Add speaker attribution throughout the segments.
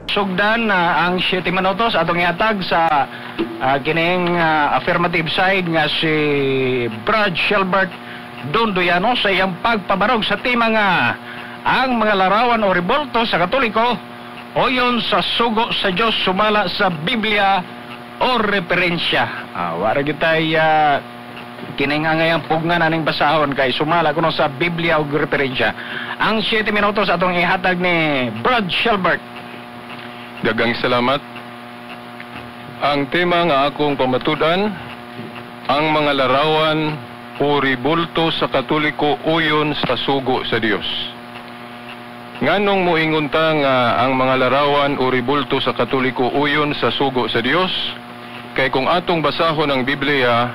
Speaker 1: Sugdan ang 7 minutos atong ihatag sa kining affirmative side nga si Brad Shelbert Dondoyano sa iyang pagpabarog sa tema nga ang mga larawan o rebolto sa Katoliko oyon sa sugo sa Diyos sumala sa Biblia o referensya. Wala kitay kiningangayang pugnan aning basahon kay sumala kuno sa Biblia o referensya. Ang 7 minutos atong ihatag ni Brad Shelbert.
Speaker 2: Dagang salamat. Ang tema nga akong pamatudan, ang mga larawan o ribulto sa Katoliko uyon sa sugo sa Dios. Nganong moingon ta nga ang mga larawan o ribulto sa Katoliko uyon sa sugo sa Dios? Kay kung atong basahon ang Biblia,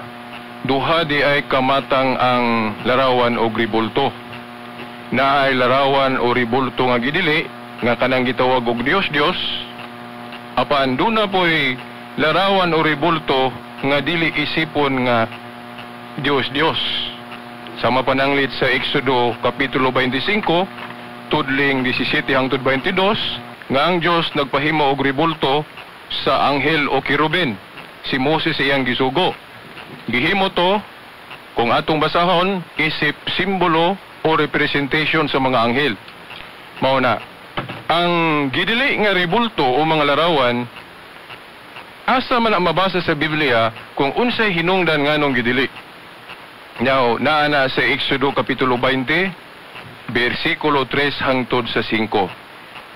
Speaker 2: duha di ay kamatang ang larawan o ribulto. Na ay larawan o ribulto nga gidili nga kanang gitawag og Dios. Apan duna po'y larawan o ribulto nga dili isipon nga Dios. Sama pananglit sa Exodo Kapitulo 25, tudling 17 hangtod 22, nga ang Dios nagpahimo og ribulto sa anghel o kirubin, si Moses iyang gisugo. Gihimo to, kung atong basahon, isip simbolo o representation sa mga anghel. Mao na, ang gidili nga ribulto o mga larawan, asa man ang mabasa sa Biblia kung unsay hinungdan nganong gidili. Now, naana sa Exodo Kapitulo 20, versikulo 3 hangtod sa 5.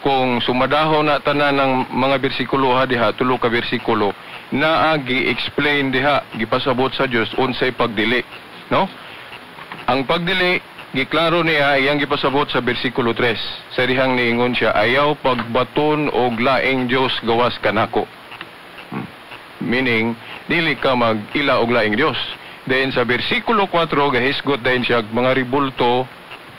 Speaker 2: Kung sumadaho na tanan ng mga bersikulo diha, 3 ka bersikulo, naagi explain diha, gipasabot sa Dios unsay pagdili, no? Ang pagdili giklaro niya iyang gipasabot sa bersikulo 3. Sa dihang niingon siya, ayaw pagbaton og laing Dios gawas kanako. Meaning, dili ka mag-ila og laing Dios. Then sa bersikulo 4, gahisgot din siya mga ribulto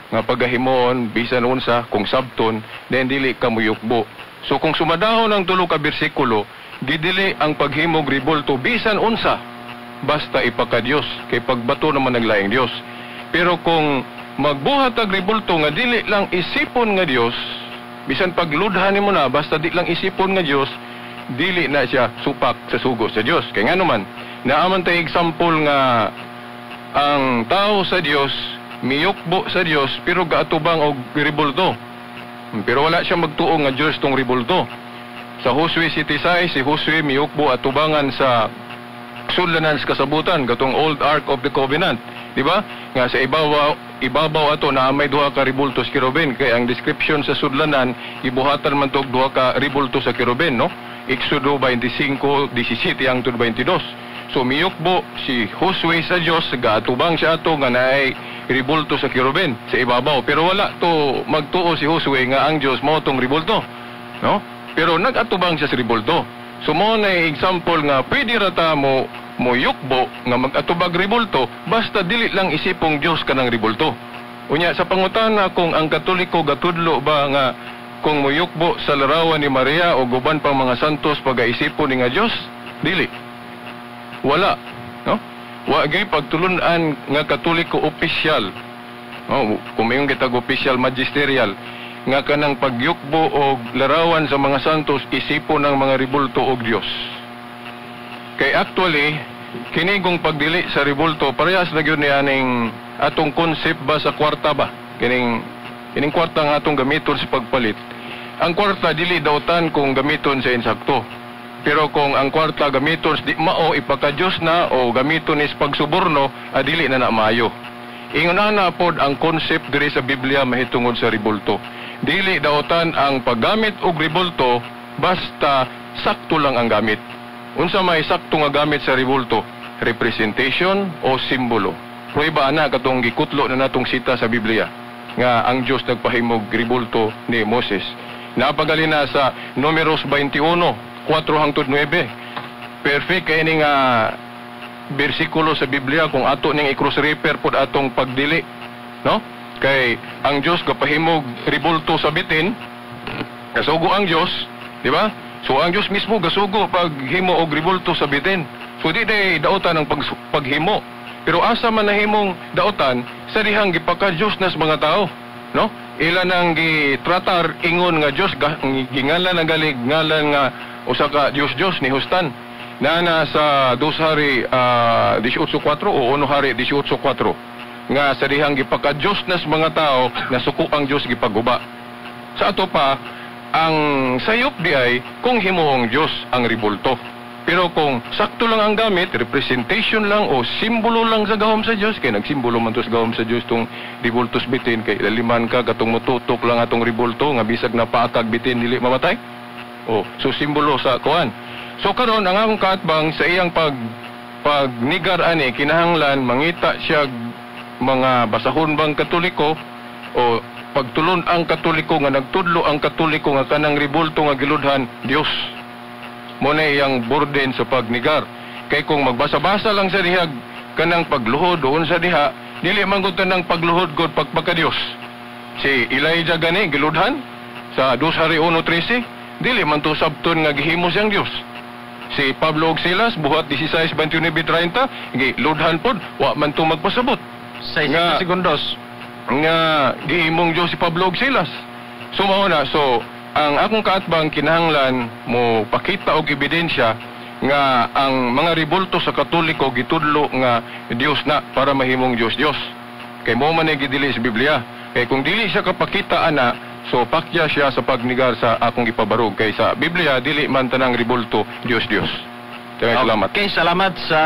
Speaker 2: nga pagahimoon bisan unsa kung sabton, then dili ka muyukbo. So kung sumadahon ang 3 ka bersikulo, gidili ang paghimog ribulto bisan unsa basta ipaka-Dios, kay pagbato naman ng laing Dios. Pero kung magbuhat ang ribulto nga dili lang isipon nga Dios, bisan pagludhan mo na basta di lang isipon nga Dios, dili na siya supak sa sugo sa Dios. Kaya nga naman, naaman tayo example nga ang tao sa Dios miyukbo sa Dios pero gaatubang og ribulto. Pero wala siya magtuo nga Dios tong ribulto. Sa Josue 7:6, si Josue miyukbo atubangan sa sudlanan sa kasabutan, gatong Old Ark of the Covenant. Di ba? Nga sa ibabaw ato na may duha ka ribulto sa kirubin. Kaya ang description sa sudlanan, ibuhatan man to duha ka ribulto sa kirubin, no? Exodo 25:17 hangtod 22. So miyukbo si Josue sa Dios, gaatubang siya ato nga naay ribulto sa kirubin sa ibabaw. Pero wala to magtuo si Josue nga ang Dios mao tong ribulto, no? Pero nagatubang siya sa ribulto. So mo na example nga pwede rata mo yukbo nga mag-atubag ribulto basta dili lang isipong Dios kanang ribulto. Unya sa pangutana kung ang Katoliko gatudlo ba nga kung muyukbo sa larawan ni Maria o guban pang mga santos pagaisipon ni nga Dios, dili. Wala, no? Wa gyud pagtulunan nga Katoliko opisyal. No, kung mayong gitag opisyal magisterial nga kanang pagyukbo o larawan sa mga santos isipon ng mga ribulto og Dios. Kay actually, kinigong pagdili sa ribulto, parehas na yun aning atong concept ba sa kwarta ba? Kining kwarta nga atong gamiton sa pagpalit. Ang kwarta dili dautan kung gamiton sa insakto. Pero kung ang kwarta gamiton di mao ipaka-Dios na o gamiton is pagsuborno, dili na maayo. Ingon na pod ang concept diri sa Biblia mahitungod sa ribulto. Dili dautan ang paggamit og ribulto basta sakto lang ang gamit. Unsa may sakto nga gamit sa ribulto? Representation o simbolo. Prueba ana katong gikutlo na natong sita sa Biblia nga ang Dios nagpahimog ribulto ni Moses. Napagali na sa Números 21:4 hangtod 9. Perfect kay ni nga bersikulo sa Biblia kung ato ning i-cross refer pod atong pagdili, no? Kay ang Dios gapahimog ribulto sa bitin, kasugo ang Dios, di ba? So ang Dios mismo gasugo paghimo og ribulto sa bitin. So di day dautan ang paghimo. Pero asa man nahimong dautan sa dihang gipaka Dios nas mga tao, no? ilan ang gitratar ingon nga Dios gingalan na galig ngalan nga usa ka Dios ni Hustan na sa 2 Hari 18:4 o 1 Hari 18:4 nga sa dihang gipaka-Dios nas mga tao nga suko ang Dios gipaguba. Sa ato pa ang sayop di ay kung himuhong Dios ang ribulto. Pero kung sakto lang ang gamit, representation lang o simbolo lang sa gahom sa Dios, kay nagsimbolo man to sa gahom sa Dios tong ribultos bitin, kay laliman ka katong mututok lang atong ribulto nga bisag na paatag bitin dili mamatay. O so simbolo sa kuan. So karon ang akong kaatbang sa iyang pagnigar ani kinahanglan mangita siya mga basahon bang Katoliko o pagtulon ang Katoliko nga nagtudlo ang Katoliko nga kanang ribulto nga giludhan Dios. Mo na iyang burden sa pagnigar. Kay kung magbasa-basa lang sa dihag kanang pagluhod doon sa diha, dili man gud tanang pagluhod gud pagpaka Dios. Si Elijah gani giludhan sa 2 Hari 1:13, dili man to sabton nga gihimo siyang Dios. Si Pablo ug Silas buhat 16:29-30 giludhan pod wa man to magpasabot.
Speaker 1: 6 segundos
Speaker 2: Nga gihimong Dios si Pablo ug Silas. So mao na, so ang akong kaatbang kinahanglan mo pakita og ebidensya nga ang mga ribulto sa Katoliko gitudlo nga Dios na para mahimong Dios. Kay mo man gidili sa Biblia. Kay kung dili siya kapakita ana, so pakya siya sa pagnigar sa akong ipabarog. Kay sa Biblia dili man tanang ribulto Dios. Salamat.
Speaker 1: Okay, salamat sa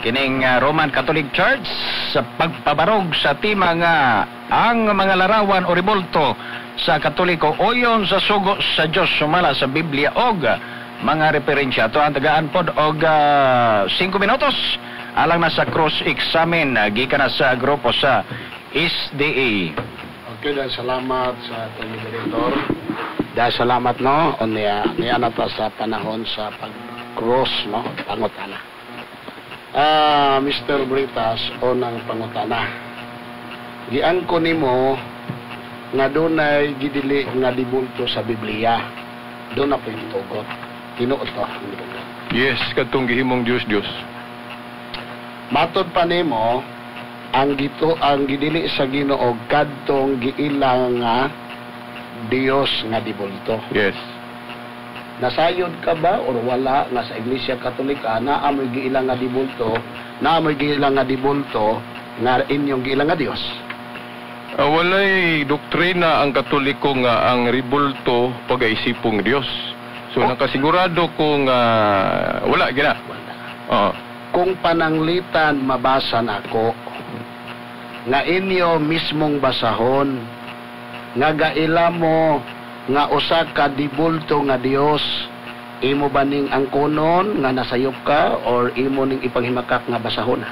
Speaker 1: kining Roman Catholic Church sa pagpabarog sa tema nga ang mga larawan o ribulto sa Katoliko oyon sa sugo sa Dios sumala sa Biblia og mga referensya. Ito ang tagaan pod og 5 minutos alang na sa cross-examine gikan na sa grupo sa SDA.
Speaker 3: Okay, dahil salamat sa atong moderator. Dahil salamat no, niya na ta sa panahon sa pag-cross no, pangutana. Mr. Britas o ng pangutana. Gian ko nimo nga dunay gidili nga dibulto sa Biblia. Doon ako yung tugot. Tinuot to.
Speaker 2: Yes, katong gihimong Dios.
Speaker 3: Matod pa nimo ang gidili sa Ginoo kadtong giilang nga Dios nga dibulto.
Speaker 2: Yes.
Speaker 3: Nasayod ka ba or wala nga sa Iglesia Katolika na amoy giilang nga dibulto, nga inyong giilang nga Dios?
Speaker 2: Walay doktrina ang Katoliko nga ang ribulto pagaisipong Dios. So nakasigurado ko nga wala gina.
Speaker 3: Kung pananglitan mabasa nako nga inyo mismong basahon nga gaila mo nga usa ka dibulto nga Dios, imo ba ning angkonon nga nasayop ka or imo ning ipanghimakak nga basahon?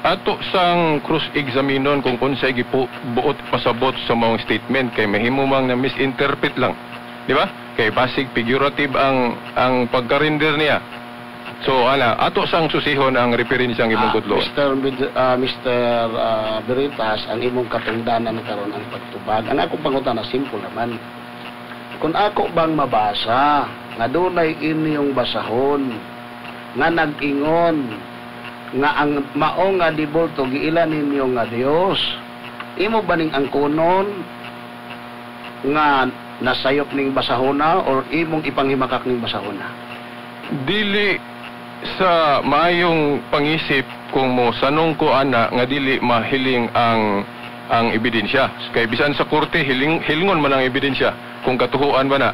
Speaker 2: Ato sang cross-examinon kung unsay gibuot pasabot sa maong statement kay mahimo mang na misinterpret lang. Di ba? Kay basig figurative ang pagka-render niya. So ato sang susihon ang referensya ang imong kudlo.
Speaker 3: Mr. Veritas, ang imong katungdanan karon ang pagtubag. Ang akong pangutana simple naman. Kung ako bang mabasa nga dunay inyong basahon nga nag-ingon nga ang mao nga dibulto giila ninyo nga Dios, imo ba ning angkonon nga nasayop ning basahona or imong ipanghimakak ning basahona?
Speaker 2: Dili sa maayong pangisip kung mo sanong ko ana nga dili mahiling ang ebidensya. Kay bisan sa korte hilingon man ang ebidensya kung katuhuan ba na.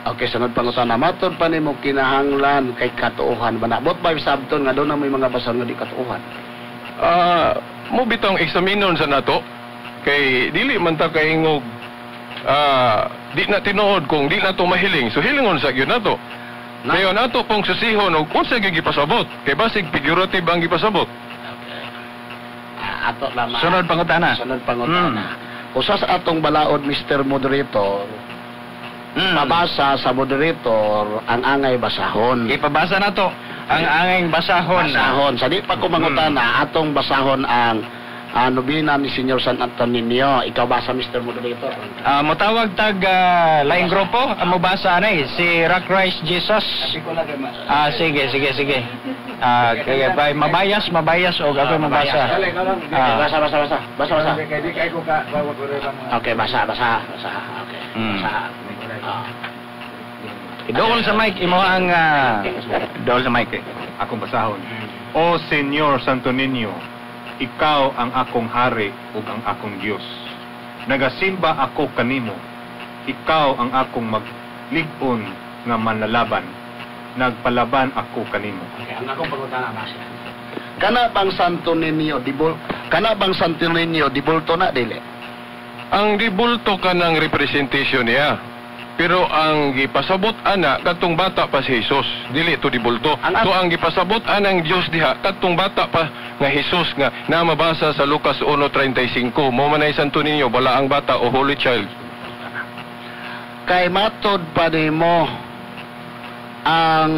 Speaker 3: Okay, sunod pangutana. Matod pa nimo kinahanglan kay katuohan ba na? Bot ba sabton nga doon na may mga basahon nga di katuohan?
Speaker 2: Mo bitong eksaminon sa nato kay dili man ta kaingog di na tinuod kung di na to mahiling. So hilingon sa gyud nato. Ngayon nato pong susihon og unsa gyud gipasabot kay basig figurative ang gipasabot.
Speaker 3: Ato lamang.
Speaker 1: Sunod pangutana.
Speaker 3: Usa sa atong balaod, Mr. Moderator, mabasa sa moderator ang angay basahon.
Speaker 1: Ipabasa na to ang angay basahon.
Speaker 3: Sa di pa ko mangutana, atong basahon ang nobina ni Senyor San Antonio. Ikaw basa, Mr. Moderator.
Speaker 1: Motawag tag laing grupo, mo basa na si Rock Rice Jesus. Sige. Kaya mabayas o ako mabasa.
Speaker 3: Basa. Okay, basa. Okay.
Speaker 1: Dool sa mic imo ang dool sa mic.
Speaker 4: Akong basahon. O Senyor Santo Niño, ikaw ang akong hari ug ang akong Dios. Nagasimba ako kanimo. Ikaw ang akong maglig-on nga manlalaban. Nagpalaban ako kanimo.
Speaker 3: Okay, ang akong pangutana basa. Kana bang Santo Niño dibulto na dili?
Speaker 2: Ang dibulto ka ng representation niya. Pero ang gipasabot ana katong bata pa si Jesus, dili to dibulto. So ang gipasabot anang Dios diha katong bata pa nga Jesus nga na mabasa sa Lucas 1:35. Mo manay Santo Niño bala ang bata o Holy Child.
Speaker 3: Kay matod pa nimo ang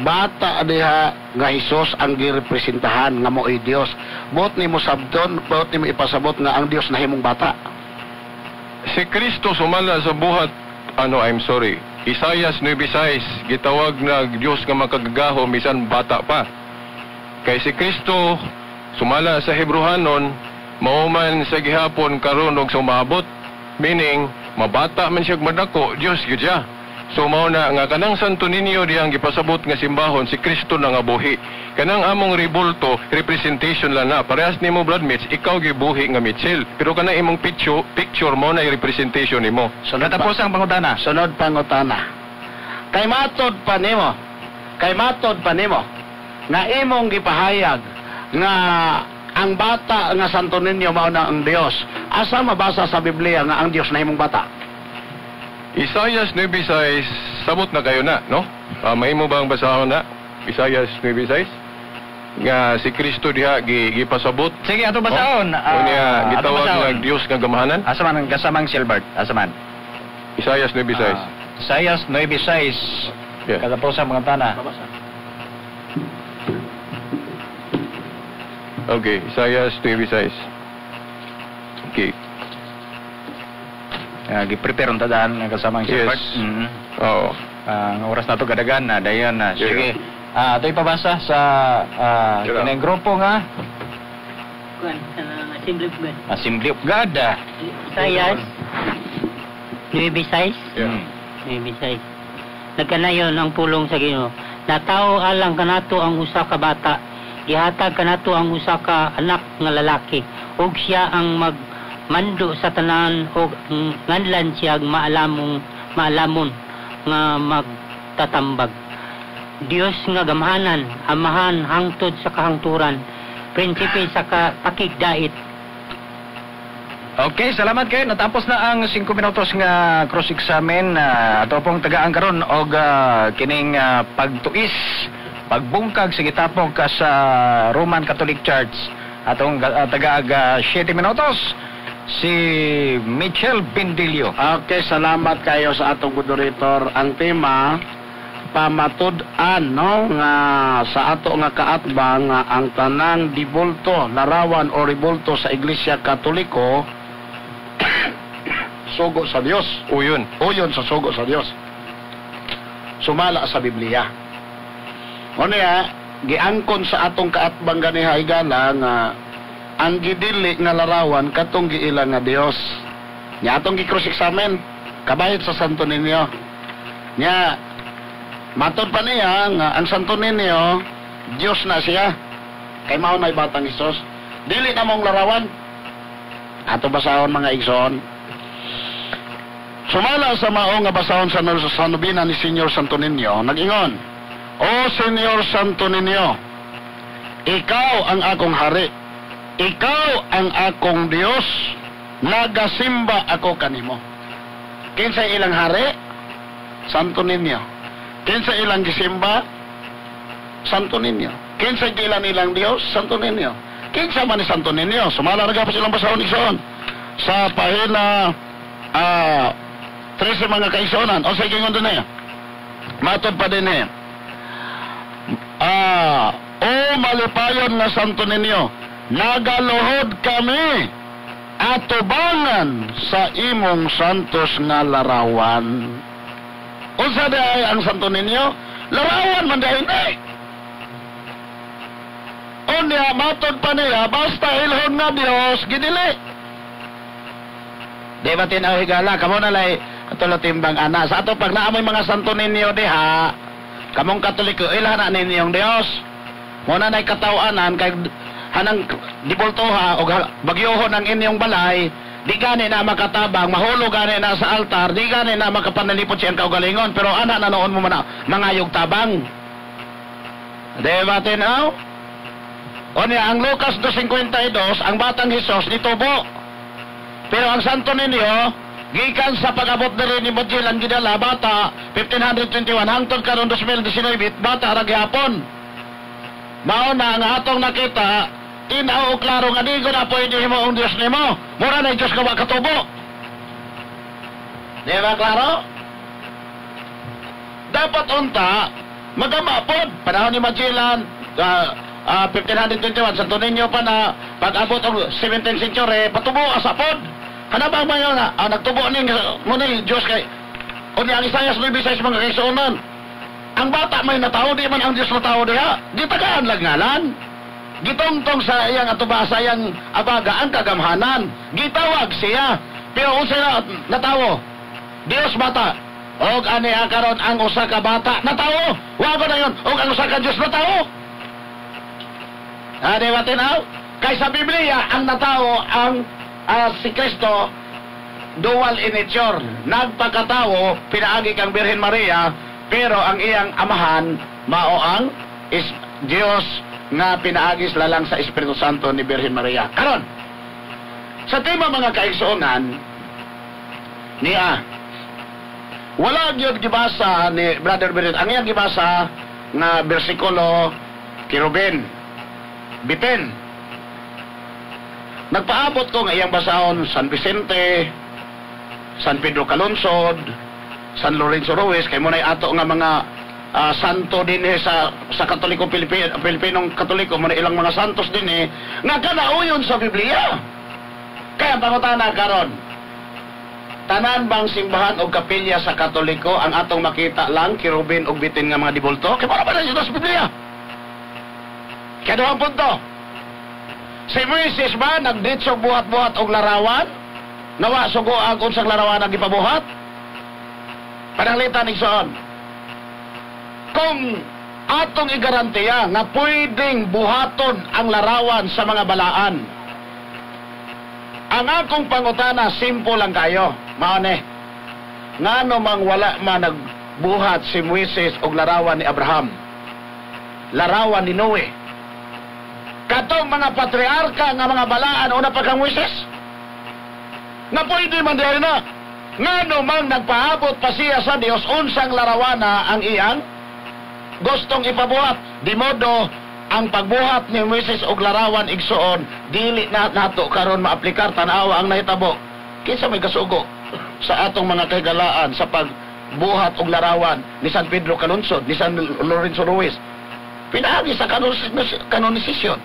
Speaker 3: bata diha nga Jesus ang girepresentahan nga mo'y Dios. Buot nimo sabton, buot nimo ipasabot nga ang Dios nahimong bata.
Speaker 2: Si Kristo sumala sa buhat Isaias 9:6 gitawag na Dios nga makagagaho bisan bata pa. Kay si Kristo sumala sa Hebrehanon mao man sa gihapon karon og sumabot, meaning mabata man siya madako, Dios gyud siya. So mao na nga kanang Santo Niño diyang gipasabot nga simbahon si Kristo na nga buhi. Kanang among ribulto representation lang na parehas nimo bloodmates, ikaw gibuhi nga Mitchell. Pero kanang imong picture mo na representation nimo.
Speaker 3: Sunod ang pangutana. Sunod pangutana. Kay matod pa nimo nga imong gipahayag nga ang bata nga Santo Niño mao na ang Dios. Asa mabasa sa Biblia nga ang Dios na imong bata?
Speaker 2: Isaias 9:6, sabot na kayo na, no? May mo bang basahon na? Isaias 9:6? Nga si Kristo diha gipasabot.
Speaker 1: Sige, ato basahon.
Speaker 2: Unya gitawag nga Dios nga gamahanan.
Speaker 1: Asa man ang kasamang Silbert? Asa man?
Speaker 2: Isaias 9:6.
Speaker 1: Isaias 9:6.
Speaker 2: Yeah.
Speaker 1: Katapos ang mga tana.
Speaker 2: Okay, Isaias 9:6. Okay.
Speaker 1: Gi-prepare ang tadaan ng kasamang Silbert.
Speaker 2: Yes. Oo.
Speaker 1: Ang oras na ito gadagan na, dayon na. Sige. Ito ipabasa sa kinang grupo nga. Assembly of God.
Speaker 5: Isaias 9:6.
Speaker 2: Yeah.
Speaker 5: 9:6. Nagkanayon ang pulong sa Ginoo. Natao alang kanato ang usa ka bata. Gihatag kanato ang usa ka anak nga lalaki. Ug siya ang mando sa tanan o nganlan siya maalamon nga magtatambag. Dios nga gamhanan, amahan hangtod sa kahangturan, prinsipe sa pakigdait.
Speaker 1: Okay, salamat kayo. Natapos na ang 5 minutos nga cross-examine. Ato pong tagaan karon og kining pagtuis, pagbungkag sa gitapok sa Roman Catholic Church. Atong tagaag 7 minutos. Si Mitchell Bendilio.
Speaker 3: Okay, salamat kayo sa atong moderator. Ang tema pamatud-an nga sa ato nga kaatbang nga ang tanang dibulto, larawan o ribulto sa Iglesia Katoliko sugo sa Dios. Uyon sa sugo sa Dios. Sumala sa Biblia. Unya, giangkon sa atong kaatbang ganiha higala nga ang gidili nga larawan katong giila nga Dios. Nya atong gi-cross-examine kabayot sa Santo Niño. Nya matod pa niya nga ang Santo Niño Dios na siya. Kay mao na batang Hesus. Dili na mong larawan. Ato basahon mga igsoon. Sumala sa mao nga basahon sa nobina ni Senyor Santo Niño, nag-ingon, O Senyor Santo Niño, ikaw ang akong hari. Ikaw ang akong Dios, nagasimba ako kanimo. Kinsa ilang hari? Santo Niño. Kinsa ilang gisimba? Santo Niño. Kinsa ilang Dios? Santo Niño. Kinsa man ni Santo Niño? Sumala ra pa silang basahon igsoon. Sa pahina 13 mga kaisonan. O sa gingon din matod pa din O malipayon nga Santo Niño, nagaluhod kami atubangan sa imong santos nga larawan. Unsa day ang Santo Niño? Larawan man dahil na. Unya, matod pa niya, basta ilhon nga Diyos, gidili. Di ba tinaw higala, kamo na lay, tulo timbang ana. Sa ato pag naamoy mga Santo Niño diha, kamong Katoliko, ilhan na ninyong Diyos. Muna na'y katawanan, kay hanang dibultoha, o bagyohon ang inyong balay, di gani na makatabang, mahulog gani na sa altar, di gani na makapanalipot siyang kaugalingon, pero ana na noon mo man mangayog tabang. Di ba tinaw? O niya, ang Lucas 2:52, ang batang Hesus nitubo. Pero ang Santo Niño, gikan sa pag-abot na rin ni Modjil ang gidala, bata, 1521, hangtod karon 2019, bata ragyapon. Mauna nga atong nakita, tinaw o klaro nga di ko na pwede mo ang Diyos ni mo. Mura na yung Diyos ka katubo. Di ba klaro? Dapat unta, magamapod. Panahon ni Magellan, 1521, Santo Niño pa na pag-abot ang 17th century, patubo asapod. Hanabang ba yun na, nagtubo ning muna yung Diyos kay, o niya ang Isaias 9:6 mga kaisunan. Ang bata may natao, di man ang Diyos natao diha. Di tagaan lang ngalan. Gitongtong sa iyang atuba, sa iyang abaga, ang kagamhanan. Gitawag siya. Pero kung sila natawo, Diyos bata. Og aniya karon ang usa ka bata natawo. Wago na yun. Og ang usa ka Diyos natawo. Di ba tinaw? Kay sa Biblia, ang natawo, ang si Kristo, dual in nature. Nagpagkatawo, pinaagi kang Birhen Maria, pero ang iyang amahan, mao ang Diyos nga pinaagis lalang sa Espiritu Santo ni Birhen Maria. Karon, sa tema mga kaigsuonan, niya, wala gyud gibasa ni Brother Birhen. Ang iyang gibasa nga bersikulo, Kirubin, Bitin. Nagpaabot ko nga iyang basahon, San Vicente, San Pedro Calungsod, San Lorenzo Ruiz, kay muna'y ato nga mga santo din sa Katoliko Pilipinong Katoliko, muna ilang mga santos din nga kanauyon sa Biblia. Kaya pangutana karon, tanan bang simbahan o kapilya sa Katoliko ang atong makita lang kirubin o bitin nga mga dibulto? Kaya para ba na yun sa Biblia? Kaya doon ang punto, si Moises ba nagditsog buhat-buhat og larawan? Nawa sugo ang unsang larawan ang ipabuhat? Pananglitan ni Soon, kung atong igarantiya na pwedeng buhaton ang larawan sa mga balaan, ang akong pangutana, simple lang kayo, maone, ngano mang wala man nagbuhat si Moises og larawan ni Abraham, larawan ni Noe, katong mga patriarka nga mga balaan una pa kang Moises, na pwede man dahil na, ngano mang nagpaabot pa siya sa Dios unsang larawana ang iyang gustong ipabuhat, di modo ang pagbuhat ni Moises og larawan igsuon dili na nato karon maaplikar tan-awa ang nahitabo kinsa may kasugo sa atong mga kahigalaan sa pagbuhat og larawan ni San Pedro Calungsod, ni San Lorenzo Ruiz. Pinaagi sa kanonisisyon.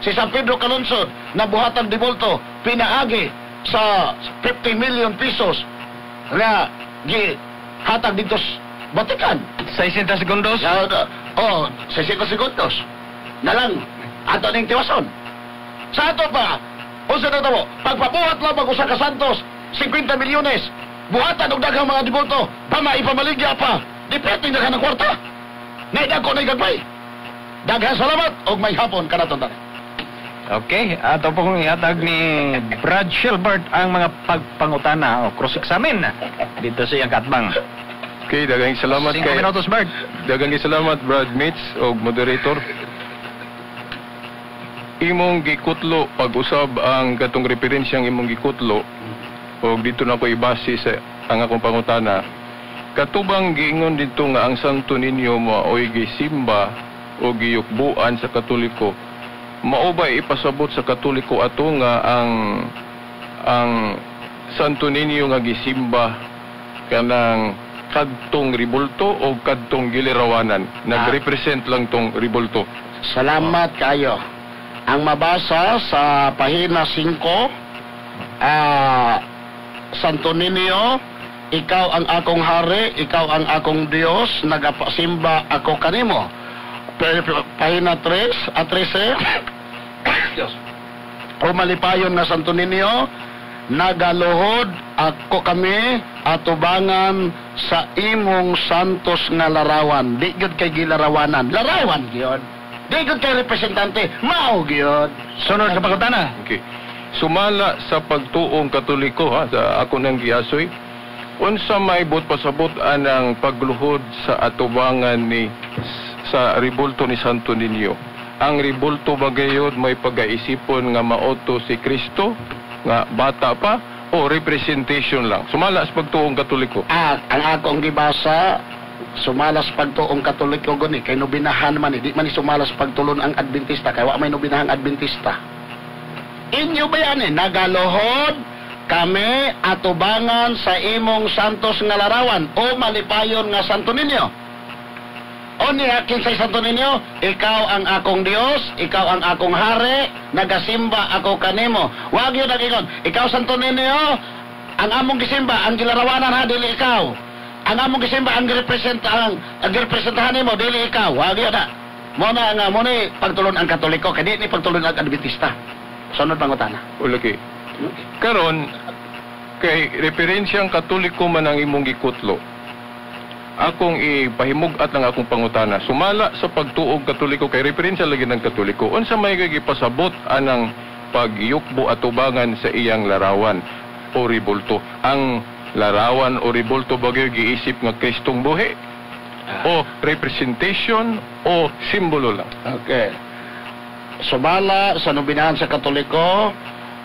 Speaker 3: Si San Pedro Calungsod nabuhatan di bulto, pinaagi sa 50 million pesos na hatag dito sa Vatican.
Speaker 1: 60 segundos?
Speaker 3: 60 segundos. Nalang, ato ning tiwason. Sa ato pa, unsa na tabo, pagpabuhat lang usa ka santos, 50 milyones, buhatan og daghang mga dibulto, pamaipabaligya pa, dipeteng na ka ng kwarta. Naidako na igagmay. Daghang salamat, og may hapon kanaton tanan.
Speaker 1: Okay, ato po kong iatag ni Brad Shilbert ang mga pagpangutana o cross-examine dito sa iyang katbang.
Speaker 2: Okay, daghang salamat
Speaker 1: 5 minutos, Brad.
Speaker 2: Daghang salamat Brad Mitch o moderator. Imong gikutlo pag-usab ang katong referensyang imong gikutlo o dito na ko ibase sa ang akong pangutana. Katubang giingon dito nga ang Santo Niño maoy gisimba o giyukbuan sa Katoliko. Mao ba ipasabot sa Katoliko ato nga ang Santo Niño nga gisimba kanang kadtong ribulto o kadtong gilirawanan? Nagrepresent lang tong ribulto.
Speaker 3: Salamat kayo. ang mabasa sa pahina 5, Santo Niño, ikaw ang akong hari, ikaw ang akong Dios, nagapasimba ako kanimo. Pahina 13, Diyos. O malipayon nga Santo Niño, nagaluhod ako kami atubangan sa imong santos nga larawan. Di gyud kay gilarawanan, larawan gyud. Di gyud kay representante, mao gyud.
Speaker 1: Sunod ka pangutana.
Speaker 2: Okay. Sumala sa pagtuong Katoliko sa ako nang giasoy, unsa may but pasabot anang pagluhod sa atubangan ni sa ribulto ni Santo Niño. Ang ribulto bagayod may pagaisipon nga maoto si Kristo nga bata pa o representation lang. Sumala sa pagtuong Katoliko.
Speaker 3: Ang akong gibasa, sumalas pagtuong Katoliko guni kay nobinahan man, di man sumalas pagtulon ang Adventista kay wa may nobinahang Adventista. Inyo ba yan nagaluhod kami atubangan sa imong santos nga larawan o malipayon nga Santo Niño. O niya kinsay Santo Niño, ikaw ang akong Dios, ikaw ang akong hari, nagasimba ako kanimo. Wag yun nagingon, ikaw Santo Niño, ang among gisimba, ang gilarawanan ha, dili ikaw. Ang among gisimba, ang girepresentahan nimo, dili ikaw. Wag yun na. Muna nga, muna pagtulon ang Katoliko, kaya di pagtulon ang Adventista. Sunod pangutana.
Speaker 2: Okay. Karon, kay referensyang Katoliko man ang imong gikutlo, akong ipahimugat ng akong pangutana. Sumala sa pagtuog Katoliko kay referensya lagi ng Katoliko. Unsa may gipasabot anang pagyukbo atubangan sa iyang larawan o ribulto. Ang larawan o ribulto bagay giisip nga Kristong buhi o representation o simbolo lang.
Speaker 3: Okay. Sumala sa nobinahan sa Katoliko,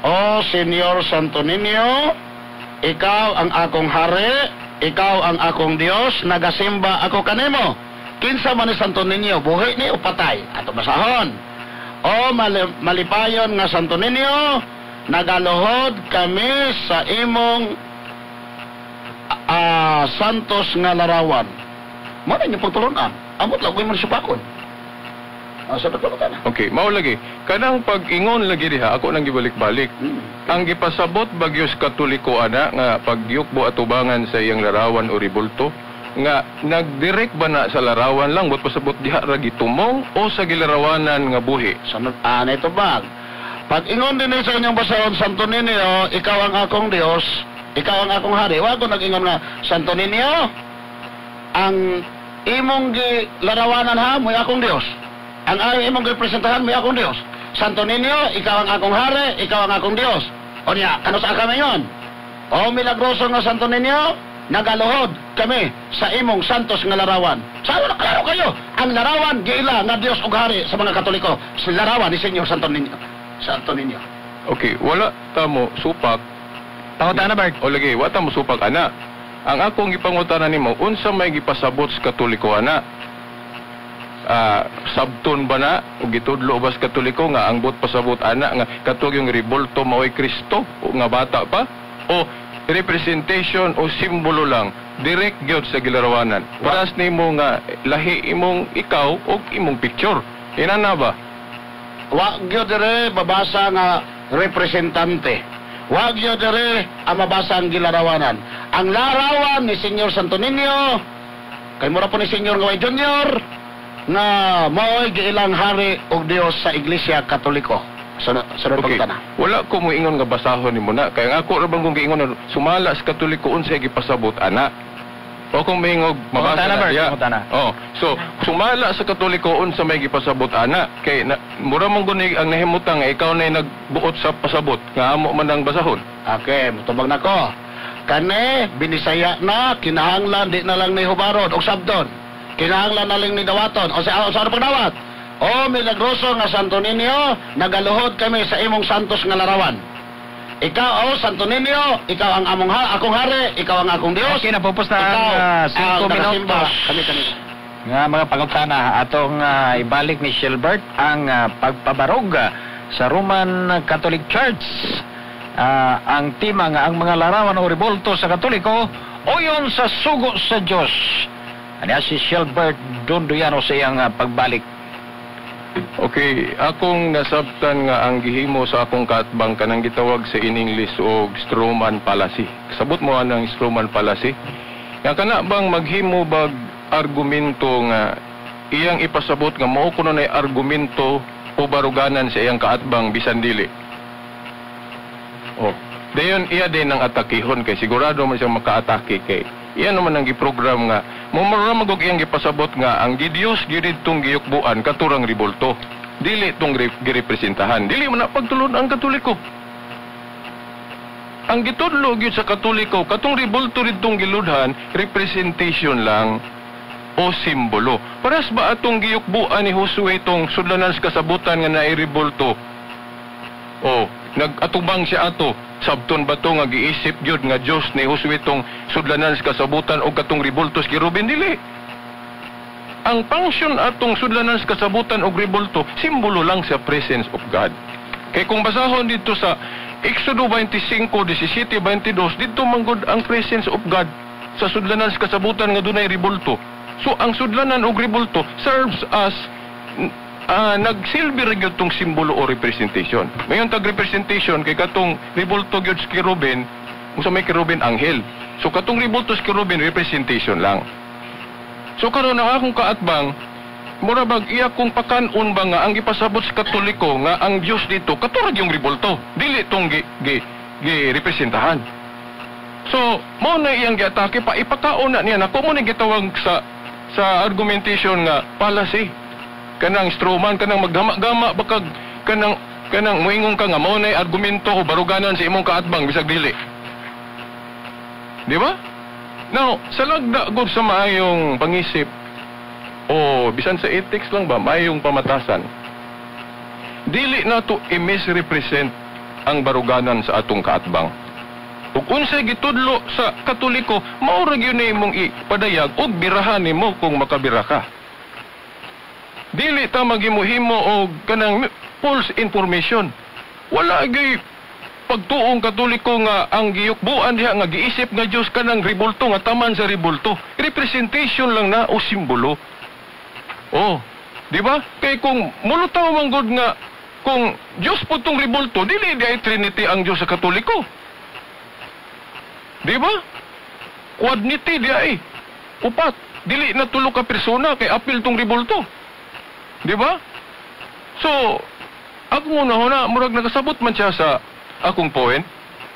Speaker 3: o Senyor Santo Niño, ikaw ang akong hari, ikaw ang akong Dios, nagasimba ako kanimo. Kinsa man ni Santo Niño, buhi ni o patay? Ato basahon. O malipayon nga Santo Niño, nagaluhod kami sa imong santos nga larawan. Mo ni pagtulunan. Amot lang ko man supakon. Sa pagtulunan.
Speaker 2: Okay, mao lagi. Kanang pag-ingon lagi diha, ako nang gibalik-balik. Ang gipasabot bagyos Katoliko ana nga pagyukbo atubangan sa iyang larawan o ribulto nga nagdirect ba na sa larawan lang but pasabot diha ra gitumong o sa gilarawanan nga buhi.
Speaker 3: Sunod na ito bag. Pag ingon din sa inyong basahon Santo Niño, ikaw ang akong Dios, ikaw ang akong hari. Wa ko nag-ingon nga Santo Niño, ang imong gilarawanan ha mo'y akong Dios. Ang imong representahan mo akong Dios. Santo Niño, ikaw ang akong hari, ikaw ang akong Dios. O niya, kano sa kami yon? O milagroso nga Santo Niño, nagaluhod kami sa imong santos nga larawan. Saan na klaro kayo? Ang larawan, giila nga Dios ug hari sa mga Katoliko. Sa larawan ni Senyor Santo Niño. Santo Niño.
Speaker 2: Okay, wala tamo supak.
Speaker 1: Pangutana, Bert.
Speaker 2: O lagi, wala tamo supak ana. Ang akong gipangutana nimo, unsa may gipasabot sa Katoliko ana? Sabton ba na o gitudlo ba sa Katoliko nga ang bot pasabot ana nga katug yung ribulto mao'y Kristo o nga bata pa o representation o simbolo lang direct gyud sa gilarawanan paras nimo nga lahi imong ikaw o imong picture inana ba?
Speaker 3: Wa gyud dire babasa nga representante, wa gyud dire ang mabasa ang gilarawanan. Ang larawan ni Senyor Santo Niño kay mura po ni Senyor nga way Junior na mao'y giilang hari o Dios sa Iglesia Katoliko. Sunod
Speaker 2: okay.
Speaker 3: pagtana.
Speaker 2: Wala ko mo ingon nga basahon nimo na kay ako ra bang kung giingon sumala sa Katoliko unsay gipasabot ana. O kung may ingog mabasa na diya. Oh, so sumala sa Katoliko unsa may gipasabot ana kay mura mong guni ang nahimutang ikaw nay nagbuot sa pasabot nga amo man ang basahon.
Speaker 3: Okay, mutubag nako. Kani binisaya na kinahanglan di na lang ni hubarod og sabton. Kinahanglan na lang ni dawaton. O sa pagdawat. O milagroso nga Santo Niño, nagaluhod kami sa imong santos nga larawan. Ikaw, o Santo Niño, ikaw ang akong hari, ikaw ang akong Dios.
Speaker 1: Okay, napupos na ang 5 minutos.
Speaker 3: Kami.
Speaker 1: Nga mga pangutana, atong ibalik ni Shilbert ang pagpabarog sa Roman Catholic Church. Ang tema nga ang mga larawan o ribulto sa Katoliko oyon sa sugo sa Diyos. Ano si Shilbert Donduyano sa iyang pagbalik.
Speaker 2: Okay, akong nasabtan nga ang gihimo sa akong kaatbang kanang gitawag sa in English og Stroman fallacy. Sabot mo anang Stroman fallacy? Nga kana bang maghimo bag argumento nga iyang ipasabot nga mao kuno nay argumento o baruganan sa iyang kaatbang bisan dili. Oh, dayon iya din ang atakihon kay sigurado man siyang makaatake kay iya naman ang giprogram nga maramag og iyang gipasabot nga ang Dios gyud tong giyukbuan katurang ribulto. Dili tong girepresentahan. Dili man na pagtulon ang Katoliko. Ang gitudlo gyud sa Katoliko katong ribulto didtong giludhan representation lang o simbolo. Paras ba atong giyukbuan ni Josue itong sudlanan sa kasabutan nga naay ribulto? O nagatubang siya ato sabton ba to nga giisip gyud nga Dios ni Josue itong sudlanan sa kasabutan o katong ribultos kirubin dili. Ang function atong sudlanan sa kasabutan o ribulto simbolo lang sa presence of God. Kay kung basahon dito sa Exodo 25:17-22 dito manggod ang presence of God sa sudlanan sa kasabutan nga dunay ribulto. So ang sudlanan o ribulto serves as nagsilbi rin yung simbolo o representation. Ngayon tag-representation kay katong ribulto gyud sa kirubin, kung sa may kirubin anghel. So katong ribulto sa kirubin representation lang. So karon ang akong kaatbang mura bag iya kung pakanon ba nga ang gipasabot sa Katoliko nga ang Dios dito katurag yung ribulto, dili tong representahan. So mao na iyang giatake pa ipakaon na niya na kumo ni gitawag sa argumentation nga fallacy. Kanang Stroman kanang maggama-gama bakag kanang moingon ka nga mao nay argumento o baruganan sa imong kaatbang bisag dili. Di ba? Now, sa lagda gud sa maayong pangisip o bisan sa ethics lang ba maayong pamatasan. Dili nato i-misrepresent ang baruganan sa atong kaatbang. Ug unsay gitudlo sa Katoliko, mao ra gyud imong ipadayag ug birahan nimo kung makabira ka. Dili ta maghimuhimo og kanang false information. Wala gyud pagtuong Katoliko nga ang giyukbuan diha nga giisip nga Dios kanang ribulto nga taman sa ribulto. Representation lang na o simbolo. Oh, di ba? Kay kung mulutaw man gud nga kung Dios po tong ribulto, dili di ay Trinity ang Dios sa Katoliko. Di ba? Quadnity di ay. Upat, dili na tulo ka persona kay apil tong ribulto. Di ba? So, ako muna murag nakasabot man siya sa akong point,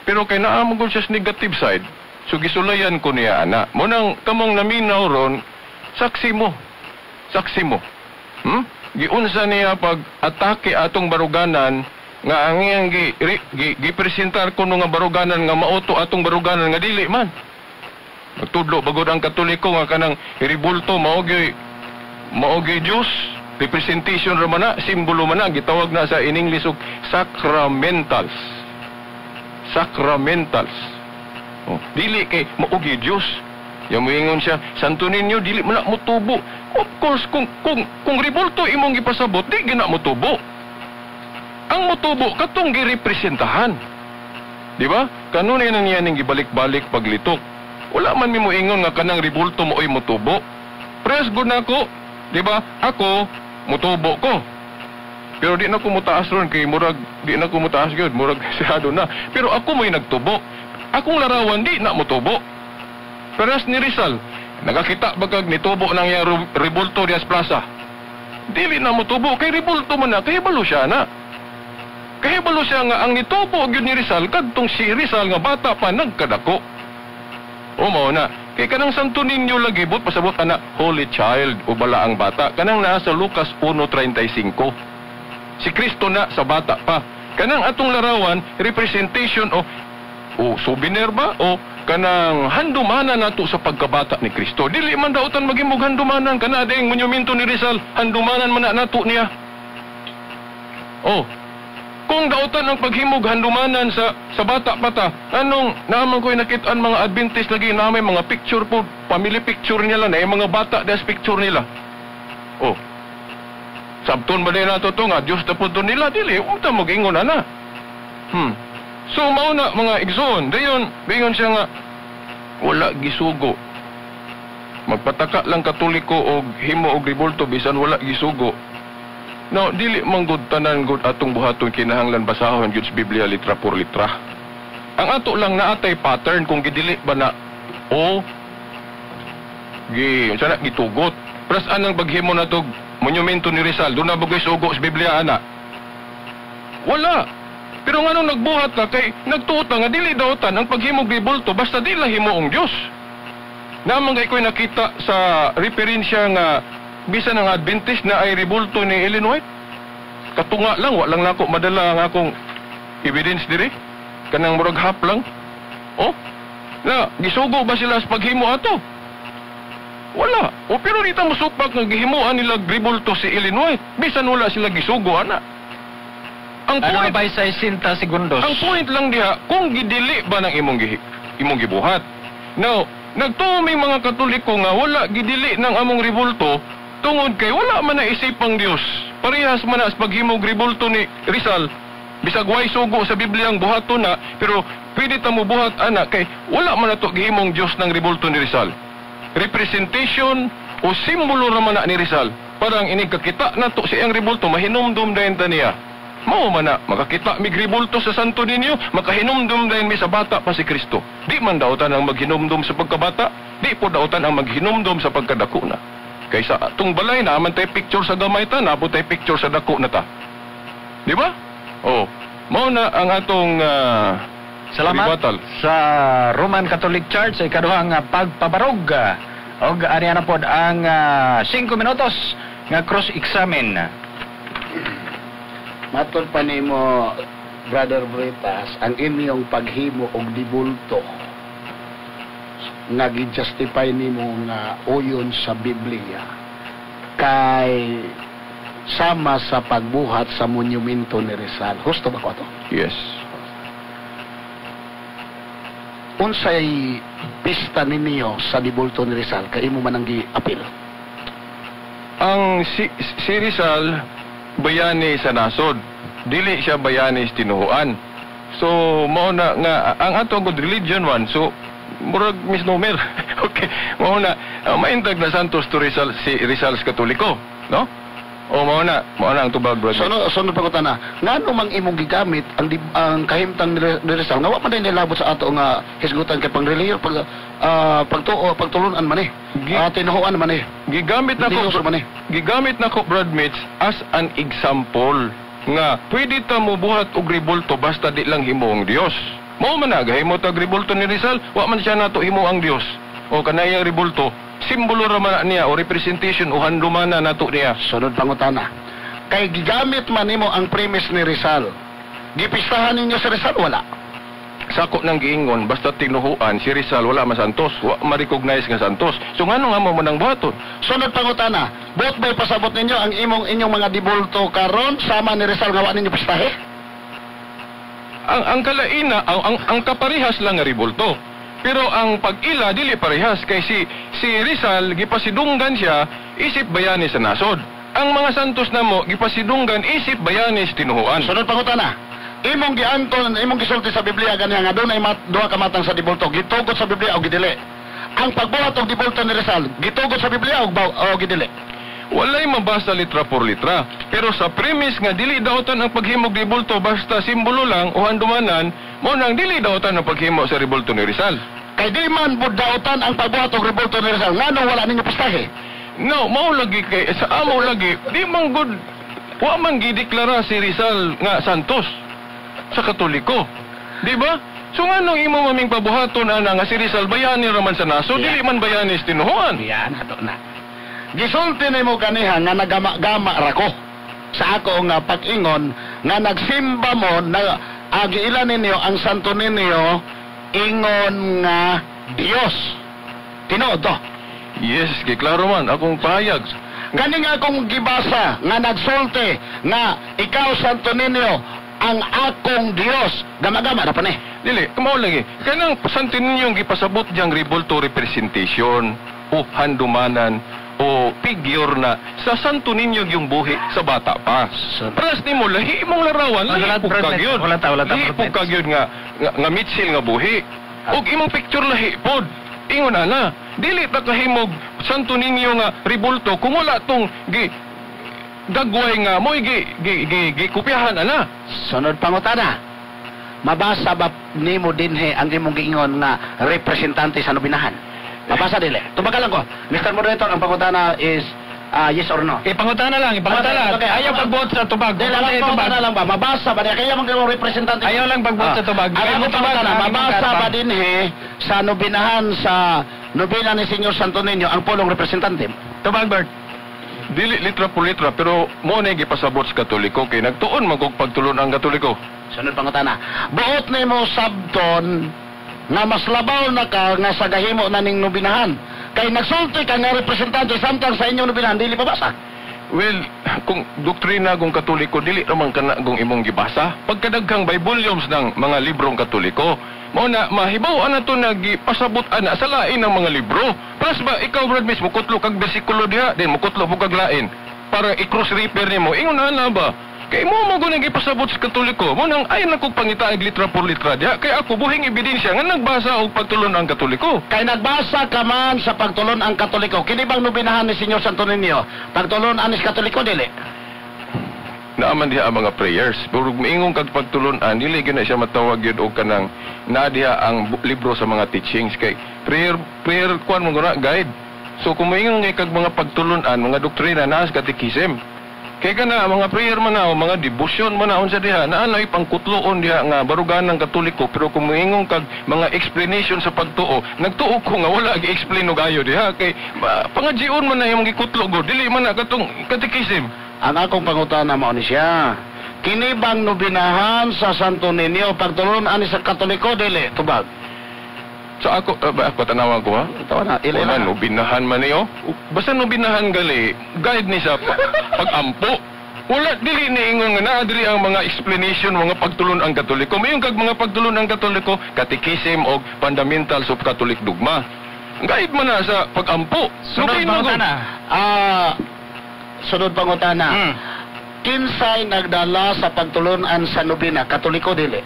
Speaker 2: pero kay naamagol siya sa negative side, so gisulayan ko niya ana. Munang kamong naminaw ron, saksi mo. Giunsa niya pag atake atong baruganan nga ang iyang gipresentar ko nga baruganan nga mauto atong baruganan nga dili man. Nagtudlo bagod ang Katoliko nga kanang ribulto maogi Dios, representation ra man na, simbolo man na, gitawag na sa in English og sacramentals. Oh, dili kay maugi Dios. Yang moingon siya, Santo Niño dili man na motubo. Of course kung ribulto imong gipasabot, di gina motubo. Ang motubo katong girepresentahan. Di ba? Kanunay na niya ning gibalik-balik paglitok. Wala man mi moingon nga kanang ribulto mo oy motubo. Press good nako, di ba? Ako motubo ko. Pero di na ko mutaas ron kay murag di na ko mutaas gyud, murag sihado na. Pero ako mo'y nagtubo. Akong larawan di na motubo. Peras ni Rizal, nagakita bagag nitubo nang yang ribulto dias plaza. Dili na motubo kay ribulto man na, kay balo siya na. Kay balo siya nga ang nitubo gyud ni Rizal kadtong si Rizal nga bata pa nagkadako. O mao na, kay kanang Santo Niño lagi but pasabot ana Holy Child o bala ang bata. Kanang naa sa Lucas 1:35. Si Kristo na sa bata pa. Kanang atong larawan, representation o souvenir ba? O kanang handumanan nato sa pagkabata ni Kristo. Dili man dautan magimog handumanan. Kana ding monumento ni Rizal, handumanan man na nato niya. Oh, kung dautan ang paghimog handumanan sa bata pata, anong naman ko'y nakitaan mga Adventist lagi na may mga picture po, family picture nila na yung mga bata des picture nila. Oh, sabton ba din nato to nga, Diyos na po nila, dili, umta mag-ingon na. So, mauna mga igsoon, dayon siya nga, wala gisugo. Magpataka lang Katoliko o himo o ribulto, bisan wala gisugo. No, dili manggod tanan gud atong buhaton kinahanglan basahon gyud sa Biblia litra por litra. Ang ato lang naatay pattern kung gidili ba na o sana gitugot. Plus anang paghimo na tog monumento ni Rizal, doon na bagay sugo sa Biblia ana. Wala. Pero nga nung nagbuhat ka kay nagtuta nga dili daotan ang paghimog ribulto basta di lang himuong Dios. Naman kay ko'y nakita sa referensya nga bisan ng Adventist na ay ribulto ni Ellen White. Katunga lang, walang nako madala ang akong evidence diri. Kanang murag hap lang. Oh, na gisugo ba sila sa paghimo ato? Wala. O pero dito musupak nga gihimuan nila ribulto si Ellen White. Bisan wala sila gisugo ana. Ang
Speaker 1: Ano
Speaker 2: point,
Speaker 1: ba sa 60 segundos?
Speaker 2: ang point lang diha, kung gidili ba ng imong gibuhat. Now, nagtuo may mga Katoliko nga wala gidili ng among ribulto tungod kay wala man naisipang Dios. Parehas man na sa paghimog ribulto ni Rizal. Bisag way sugo sa Biblia ang buhaton na, pero pwede ta mo buhat ana kay wala man nato gihimong Dios ng ribulto ni Rizal. Representation o simbolo naman na ni Rizal. Parang inigkakita nato siyang ribulto mahinumdum dayon ta niya. Mao man na makakita mig ribulto sa Santo Niño, makahinumdum dayon mi sa bata pa si Kristo. Di man daotan ang maghinumdum sa pagkabata, di po daotan ang maghinumdum sa pagkadako na. Kaysa atong balay na aman tay picture sa gamay ta, nabot tay picture sa dako na ta. Di ba? Oh, mao na ang atong
Speaker 1: Salamat
Speaker 2: palibatal.
Speaker 1: sa Roman Catholic Church sa ikaduhang pagpabarog. Og ani na pod ang 5 minutos nga cross-examine.
Speaker 3: Matod pa nimo, Brother Britas, ang inyong paghimo og dibulto nga gi-justify nimo nga uyon sa Biblia kay sama sa pagbuhat sa monumento ni Rizal. Husto ba ko to?
Speaker 2: Yes.
Speaker 3: Unsay pista ninyo sa dibulto ni Rizal kay imo man ang gi-apil?
Speaker 2: Ang si Rizal bayani sa nasod, dili siya bayani sa tinuhuan. So mao na nga ang atong good religion one, so murag misnomer. Okay, mao na maintag na Santos to Rizal, si Rizal sa Katoliko, no? O mao na ang tubag, brother.
Speaker 3: Sunod pa ko na, ngano mang imong gigamit ang kahimtang ni Rizal nga wa man din nilabot sa ato nga hisgutan kay pangrelihiyo pagtulunan man tinuhuan man
Speaker 2: Gigamit na ko Brad Mitch as an example nga pwede ta mo buhat og ribulto basta di lang himuong Dios. Mao man na gahimo tag ribulto ni Rizal, wa man siya nato himuang Dios. O kanayang ribulto, simbolo ra man niya o representation o handuman na nato niya.
Speaker 3: Sunod pangutana. Kay gigamit man nimo ang premise ni Rizal. Gipistahan ninyo sa Rizal wala.
Speaker 2: Sako nang giingon basta tinuhuan si Rizal wala man santos, wa ma-recognize nga santos. So ngano nga mo nang buhaton?
Speaker 3: Sunod pangutana. Bot bay pasabot ninyo ang inyong mga dibulto karon sama ni Rizal nga wa ninyo pistahe?
Speaker 2: Ang kalaina ang kaparehas lang nga ribulto. Pero ang pag-ila dili parehas kay si Rizal gipasidunggan siya isip bayani sa nasod. Ang mga santos namo gipasidunggan isip bayani sa tinuhuan.
Speaker 3: Sunod pangutana. Imong gianton, imong gisulti sa Biblia ganiya nga dunay duha ka matang sa dibulto, gitugot sa Biblia o gidili. Ang pagbuhat og dibulto ni Rizal, gitugot sa Biblia o gidili.
Speaker 2: Walay mabasa litra por litra. Pero sa premise nga dili daotan ang paghimog ribulto basta simbolo lang o handumanan, mo nang dili daotan ang paghimo sa ribulto ni Rizal.
Speaker 3: Kay di man budautan ang pagbuhat og ribulto ni Rizal, ngano wala ninyo pistahe?
Speaker 2: No, mao lagi kay sa amo lagi, di man good wa man gideklara si Rizal nga santos sa Katoliko. Di ba? So nganong imo maming pabuhaton ana nga si Rizal bayani raman sa naso, dili man bayani sa tinuhuan.
Speaker 3: Yan, ato na. Gisulti nimo kaniha nga nagama-gama ra ko sa ako nga pag-ingon nga nagsimba mo na giila ninyo ang Santo Niño ingon nga Dios. Tinuod to.
Speaker 2: Yes, kay klaro man akong pahayag.
Speaker 3: Gani nga akong gibasa nga nagsulti nga ikaw Santo Niño ang akong Dios. Gama-gama na pa ni.
Speaker 2: Dili, mao lagi. Kanang Santo Niño gipasabot diyang ribulto representation o handumanan o figure na sa Santo Niño yung buhi sa bata pa. Pras ni mo, lahi mong larawan, lahi po kagyod. Lahi po kagyod nga mitsil nga buhi. O imong picture lahi po. Ingon na, dili ta kahimog Santo Niño nga ribulto kung wala tong gagway nga mo gikopyahan ana.
Speaker 3: Sunod pangutana. Mabasa ba nimo dinhi ang imong giingon nga representante sa nobinahan? Mabasa dili. Tubagan lang ko. Mr. Moderator, ang pangutana is yes or no?
Speaker 1: Ipangutana lang.
Speaker 3: Okay,
Speaker 1: Ayaw pag-vote sa tubag.
Speaker 3: Dili lang pangutana lang ba? Mabasa ba niya? Kaya mga representante.
Speaker 1: Ayaw lang pag-vote sa tubag.
Speaker 3: Ang pangutana, mabasa ba dinhi sa nobinahan sa nobina ni Senyor Santo Niño ang pulong representante?
Speaker 1: Tubag, Bert.
Speaker 2: Dili litra por litra pero mo na gipasabot sa Katoliko kay nagtuon magog pagtulon ang Katoliko.
Speaker 3: Sunod pangutana. Buot nimo sabton nga mas labaw na ka nga sa gahimo na ning nobinahan. Kay nagsulti ka nga representante samtang sa inyong nobinahan dili pabasa.
Speaker 2: Well, kung doktrina kung Katoliko dili naman kana kung imong gibasa. Pagkadaghang by volumes ng mga librong Katoliko, mo na mahibaw ana to nagipasabot ana sa lain ng mga libro. Plus ba ikaw Brad mismo kutlo kag bersikulo diha, din mo kutlo mo kag lain para i-cross refer nimo. Ingon ana ba? Kay mo gunang ipasabot sa Katoliko. Mo nang ayon ako pangita ag litra por litra diha. Kay ako buhing ebidensya nga nagbasa og pagtulon ang Katoliko.
Speaker 3: Kay nagbasa ka man sa pagtulon ang Katoliko. Kini bang nobinahan ni Senyor Santo Niño? Pagtulon anis Katoliko dili.
Speaker 2: Naaman diha ang mga prayers. Pero miingong kag pagtulunan, dili gyud na siya matawag yun o kanang naa diha ang libro sa mga teachings. Kay prayer kuan mo guna guide. So kung miingong kag mga pagtulunan, mga doktrina naa sa katekism. Kay kana mga prayer man na, mga devotion man na sa diha, na ano'y pangkutloon diha nga barugan ng Katoliko. Pero kung miingong kag mga explanation sa pagtuo, nagtuo ko nga wala gi-explain og ayo diha. Kay pangadjion man na yung gikutlo go, dili man na katong katekism.
Speaker 3: Ang akong pangutana mao ni siya. Kini bang nobinahan sa Santo Niño pagtulon ani sa Katoliko dili tubag?
Speaker 2: Sa ako, ako tanawan ko ha?
Speaker 3: Tawa na,
Speaker 2: Wala, nobinahan man niyo. Basta nobinahan gali, guide ni sa pag-ampo. Wala, dili ni ingon nga naadri ang mga explanation, mga pagtulon ang Katoliko. Mayroon kag mga pagtulon ang Katoliko, katekism o fundamentals of Catholic dogma. Guide man na sa pag-ampo.
Speaker 1: Sunod pangutana.
Speaker 3: Sunod pangutana. Kinsay nagdala sa pagtulunan sa nobina, Katoliko dili?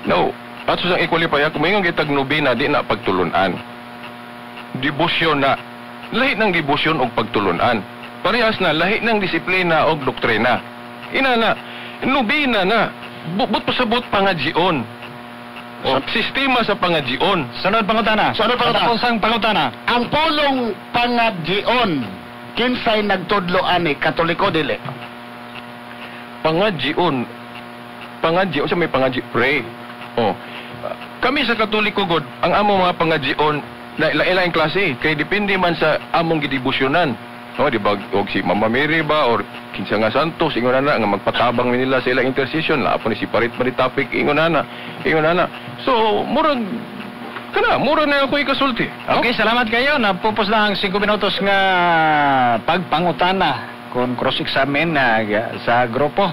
Speaker 2: No. At sa equalify, kung mayroong kitag nobina, di na pagtulunan. Debosyon na. Lahi ng debosyon o pagtulunan. Parehas na, lahi ng disiplina o doktrina. Ina na, nobina na. But pasabot pangadjion. O sistema sa pangadjion.
Speaker 1: Sunod pangutana. Tapos ang pangutana.
Speaker 3: Ang pulong pangadjion, kinsay nagtudlo ani, Katoliko dili?
Speaker 2: Pangadjion, sa may pangadji, pray. Kami sa Katoliko God, ang among mga pangadjion na ilaing klase kay depende man sa among gidebosyonan. Di ba og si Mama Mary ba or kinsa nga santos ingon na nga magpatabang nila sa ilang intercession la ni si parit topic ingon na. So murag na ako ikasulti.
Speaker 1: Okay, salamat kayo. Napupos lang ang 5 minutos nga pagpangutana kung cross-examine sa grupo.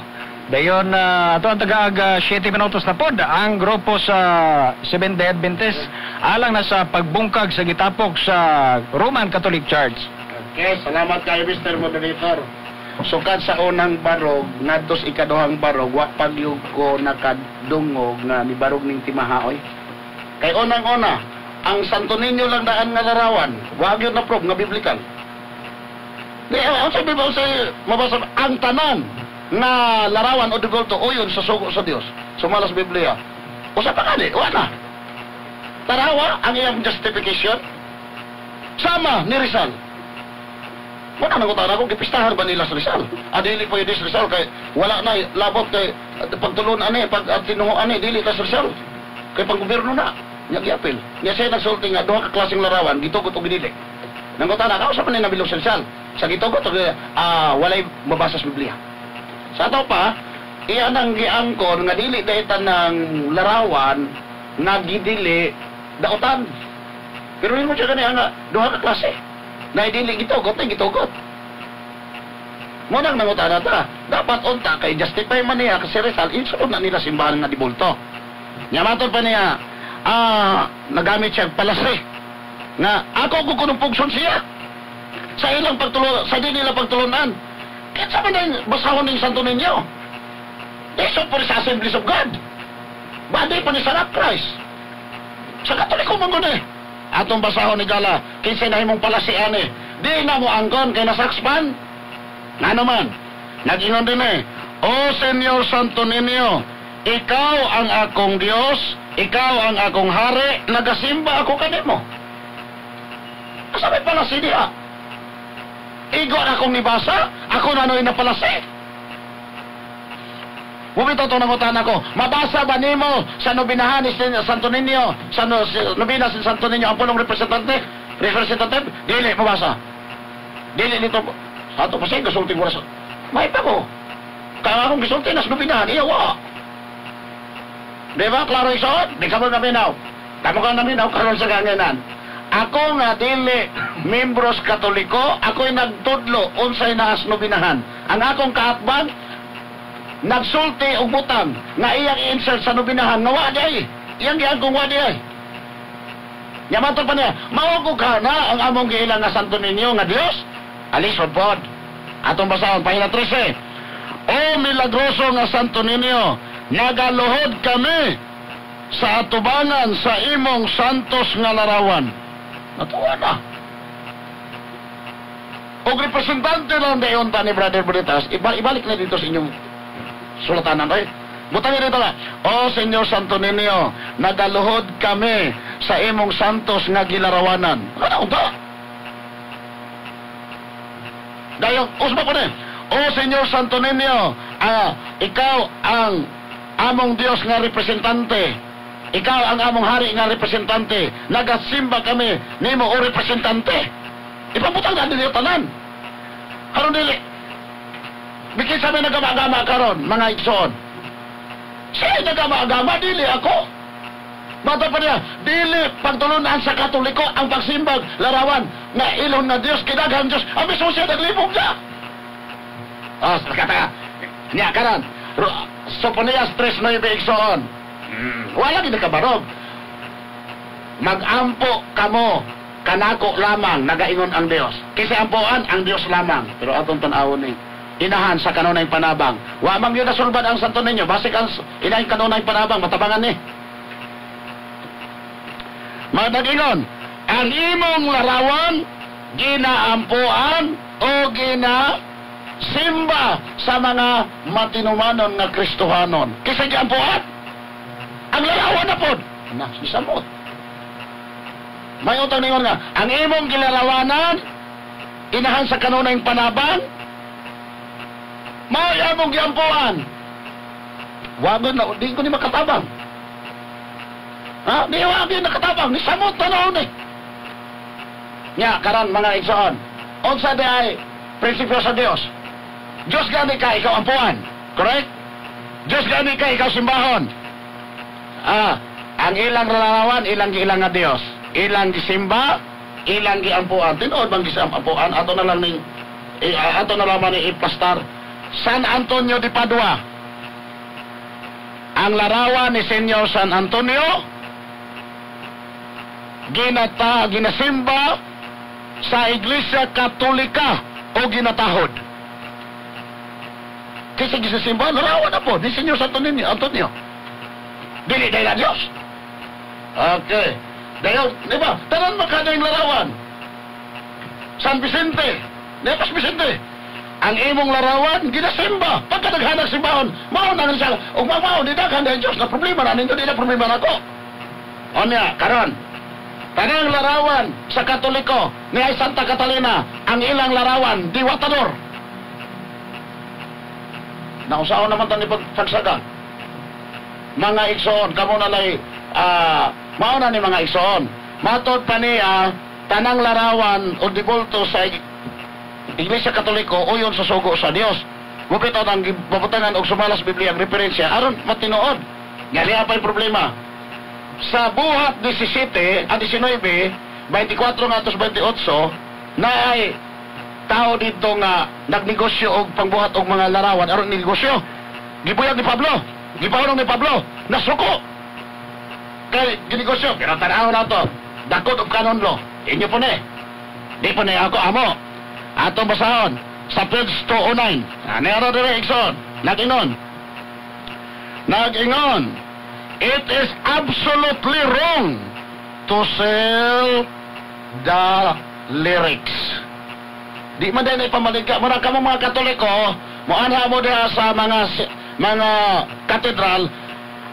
Speaker 1: Dayon, ito ang tagaag 7 minutos na pod. Ang grupo sa Seventh-day Adventist alang na sa pagbungkag sa gitapok sa Roman Catholic Church.
Speaker 3: Okay, salamat kayo Mr. Moderator. Sukad sa unang barog, ngadtos ikaduhang barog, wa pagyug ko nakadungog na nibarog ning timahaoy. Kay unang-una, ang Santo Niño lang daan nga larawan, wag yun na proof nga biblikal. Di, sabi ba sa mabasa, ang tanan na larawan o dugolto o yun sa sugo sa Dios, sumalas Biblia. Usa pa kani, wala. Tarawa ang iyang justification sama ni Rizal. Wala nang utara ko gipistahan ba nila sa Rizal? Adili po yung Rizal kay wala na labot kay pagtulon ani pag tinuho ani dili ta sa Rizal. Kay pang-gobyerno na, nya giapil. Nya siya nagsulti nga duha ka klaseng larawan gitugot og dili. Nang utara ka usa pa ni nabilog sa Rizal. Sa gitugot walay mabasa sa Biblia. Sa ato pa, iyan ang giangkon nga dili dahitan ng larawan nga gidili dautan. Pero hindi mo siya kaniya nga duha ka klase. Na dili gitugot na gitugot. Munang nangutana ta, dapat unta kay justify man niya kasi Rizal, insulod na nila simbahan nga dibulto. Nyamatod pa niya, nagamit siya palasre nga ako kukunong pugson siya sa ilang pagtulon, sa di nila pagtulunan. Kaya sa mga basahon ng Santo Niño. They support sa Assemblies of God. Badi pa ni Sarap Christ. Sa Katoliko man gud atong basahon ni Gala, kinsay na himong palasian di na mo angkon kay nasakspan. Nga naman, nag-ingon din O Senyor Santo Niño, ikaw ang akong Diyos, ikaw ang akong hari, nagasimba ako kanimo. Sabi pala siya, igo akong nibasa, ako na no'y napalasi. Bumito ito nangutan ako, mabasa ba nimo sa nobinahan ni Santo Niño, sa nobina si Santo Niño, ang punong representative? Dili, mabasa. Dili nito, sa ito pa siya, gasulting mo na sa... May pa ko. Kaya akong gisulting na sa nobinahan, iyawa. Diba, klaro isoon? Di ka mo naminaw. Tamo ka naminaw, karon sa ganyanan. Ako nga dili membros Katoliko, ako'y nagtudlo unsay naas nobinahan. Ang akong kaatbang, nagsulti og butang nga iyang i-insert sa nobinahan nga wa di. Iyang giyan kong wa di ay. Yamatod pa niya, maugo ka na ang among giilang nga Santo Niño nga Dios. Alisod pod. Atong basahon, pahina 13. O milagroso nga Santo Niño, nagaluhod kami sa atubangan sa imong santos nga larawan. Natuwa na. O representante lang dayon ta ni Brother Bonitas, ibalik na dito sa inyong sulatanan, right? Butangin dito na, O Senyor Santo Niño, nagaluhod kami sa imong santos nga gilarawanan. Ano ba? Dayong, usba ko na, O Senyor Santo Niño, ikaw ang among Dios nga representante. Ikaw ang among hari nga representante. Nagasimba kami nimo o representante. Ipabutang na dili tanan. Karon dili. Bikis sabi nagama-agama karon mga igsoon. Siya nagama-agama dili ako. Mata pa niya, dili pagtulunan sa Katoliko ang pagsimbag larawan na ilon na Dios kinaghan Dios. Ang mismo siya naglibog na. Kata niya karon. Soponias 3:9 igsoon. Wala gid kabarog. Mag-ampo kamo kanako lamang nagaingon ang Dios. Kaysa ampuan ang Dios lamang. Pero atong tan-awon ni inahan sa kanunay panabang. Wa man gyud nasulbad ang Santo Niño, basik ang inahan kanunay panabang matabangan ni. Madagingon, ang imong larawan ginaampuan o simba sa mga matinumanon nga Kristohanon. Kaysa giampuan ang larawan na pod. Isamot. May utang ningon nga, ang imong gilarawanan, inahan sa kanunay panabang, mao imong giampuan. Wagon na, di ko ni makatabang. Di wagin nakatabang, ni samot tanong ni. Nya, karon mga igsoon, unsa di ay prinsipyo sa Dios. Diyos gani ka, ikaw ampuan. Correct? Diyos gani ka, ikaw simbahon. Ang ilang larawan, ilang nga Dios. Ilang gisimba, ilang giampuan. Tinood bang gisampuan? Ato na lang ni ipastar. San Antonio de Padua. Ang larawan ni Senyor San Antonio ginasimba sa Iglesia Katolika o ginatahod. Kasi gisasimba, larawan na po ni Senyor San Antonio. Dili dahil na Diyos. Okay. Dahil, di ba? Tanan makana yung larawan. San Vicente. Nepas Vicente. Ang imong larawan, ginasimba. Pagka naghanag simbahon, maon na siya. O mamaon, di dagan dahil Diyos. Na problema na ninyo, di na problema na ko. O niya, karon. Tanang larawan sa Katoliko, ni ay Santa Catalina, ang ilang larawan, diwatador. Nausaon naman tani pagsagan. Mga igsoon, kamo nalay, mauna ni mga igsoon. Matod pa niya, tanang larawan o dibulto sa Iglesia Katoliko uyon sa sugo sa Dios. Mupito ang babutangan og sumalas Biblia ang referensya aron matinuod. Gali pa yung problema. Sa buhat 17 at 19, 24 nga 28 na ay tao dito nga nagnegosyo og pangbuhat og mga larawan aron negosyo. Gibuyag ni Pablo. Gipahulong ni Pablo, nasuko. Kay ginegosyo, pero tanaw na to. Dakot of canon law. Inyo po ni. Di po ni ako amo. Ato basahon sa page 209. Nero dire ikson. Nag-ingon. It is absolutely wrong to sell the lyrics. Di man din ipamaligya. Mura ka mga Katoliko, muanha mo diha sa mga katedral,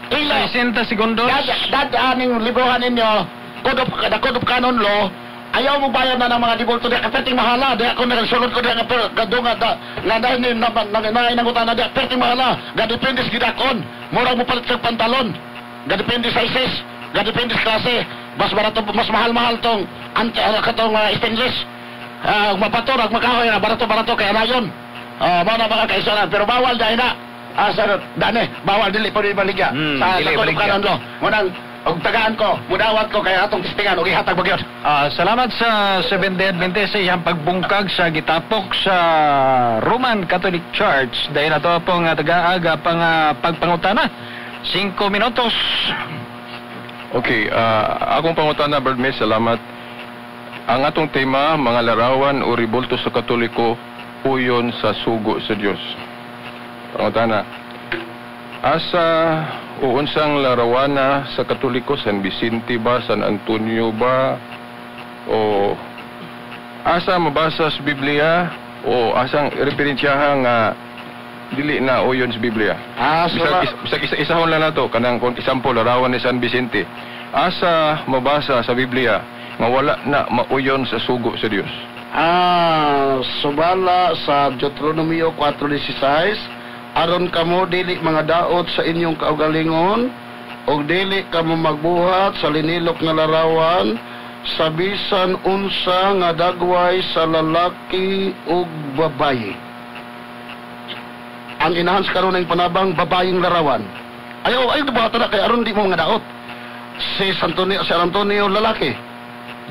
Speaker 3: ila
Speaker 1: 60 segundos.
Speaker 3: dadaaning librohan ninyo, Code of Canon Law, ayaw mo bayad na ng mga dibulto diha kaperting mahala. Diha ako nagsulod ko diha kadunga nga dahil ni nangutan na diha perting mahala. Gadepende sa gidakon. Mura mo palit sa pantalon. Gadepende sa sizes. Gadepende sa klase. Mas barato, mas mahal-mahal tong katong stainless. Mapaturag, makahoy na barato-barato kaya na yun. Mga mga kaisanan. Pero bawal dahil na. Sarot, dane, bawal dili po rin baligya. Sa Code of Canon Law. Munang, og tagaan ko, mudawat ko kaya atong tistingan, og ihatag bagyot.
Speaker 1: Salamat sa Seventh-day Adventist sa iyang pagbungkag sa gitapok sa Roman Catholic Church. Dahil na ito pong taga-aga pang pagpangutana. 5 minutos.
Speaker 2: Okay, akong pangutana, Brad Mitch, salamat. Ang atong tema, mga larawan o ribulto sa Katoliko, puyon sa sugo sa Dios. Pangutana, asa o unsang larawana sa Katoliko, San Vicente ba, San Antonio ba, o asa mabasa sa Biblia, o asang referensyahan nga dili na uyon sa Biblia? Bisag isa-isahon lang nato kanang kung example larawan ni San Vicente. Asa mabasa sa Biblia nga wala na mauyon sa sugo sa Dios?
Speaker 3: Subala sa Deuteronomio 4:16, aron kamo dili mga daot sa inyong kaugalingon, og dili kamo magbuhat sa linilok nga larawan sa bisan unsa nga dagway sa lalaki ug babaye. Ang enhance karon ng panabang babayeng larawan. Ayaw buhatan na kay aron di mo mga daot. Si San Antonio lalaki,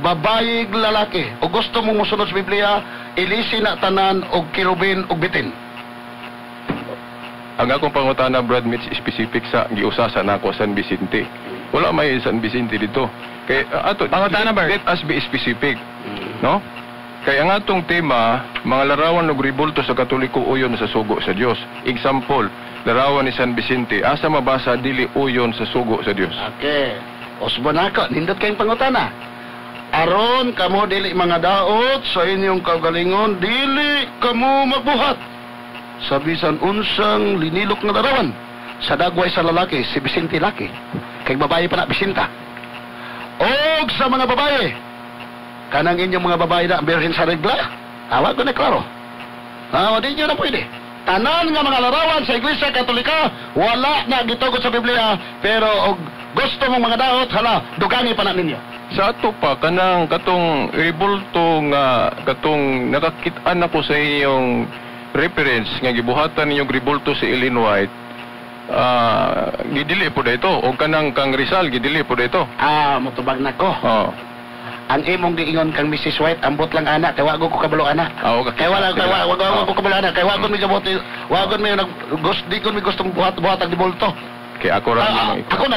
Speaker 3: babayeng lalaki. O gusto mong musunod sa Biblia, ilisi na tanan og kirubin og bitin.
Speaker 2: Ang akong pangutana, Brad Mitch, specific sa giusasan nako San Vicente. Wala may San Vicente dito. Kay
Speaker 1: Pangutana, Bert.
Speaker 2: let us be specific. No? Kaya ang atong tema, mga larawan ug ribulto sa Katoliko uyon sa sugo sa Dios. Example, larawan ni San Vicente, asa mabasa dili uyon sa sugo sa Dios?
Speaker 3: Okay. Osbonako, nindot kayong pangutana. Aron kamo dili mga daot sa inyong kaugalingon, dili kamo magbuhat sa bisan unsang linilok nga larawan sa dagway sa lalaki, si Vicente laki, kay babae pa na Vicenta. Og sa mga babae, kanang inyong mga babae na birhen sa regla, awag ko na klaro. Di nyo na pwede. Tanan nga mga larawan sa Iglesia Katolika, wala na gitugot sa Biblia, pero og gusto mong mga daot, hala, dugangi pa na ninyo.
Speaker 2: Sa ato pa, kanang katong ribulto nga, katong nakakitaan ako sa inyong reference nga gibuhatan ninyong ribulto sa Ellen White, gidili po dito, o kanang kang Rizal, gidili po dito.
Speaker 3: Mutubag na ko. Ang imong giingon kang Mrs. White, ambot lang anak, kay wago ko kabalo anak.
Speaker 2: Okay.
Speaker 3: Kay wala ko kabalo anak, kay wagon mi gabot, wagon mi di ko mi gustong buhat di bolto.
Speaker 2: Kay ako ra
Speaker 3: ako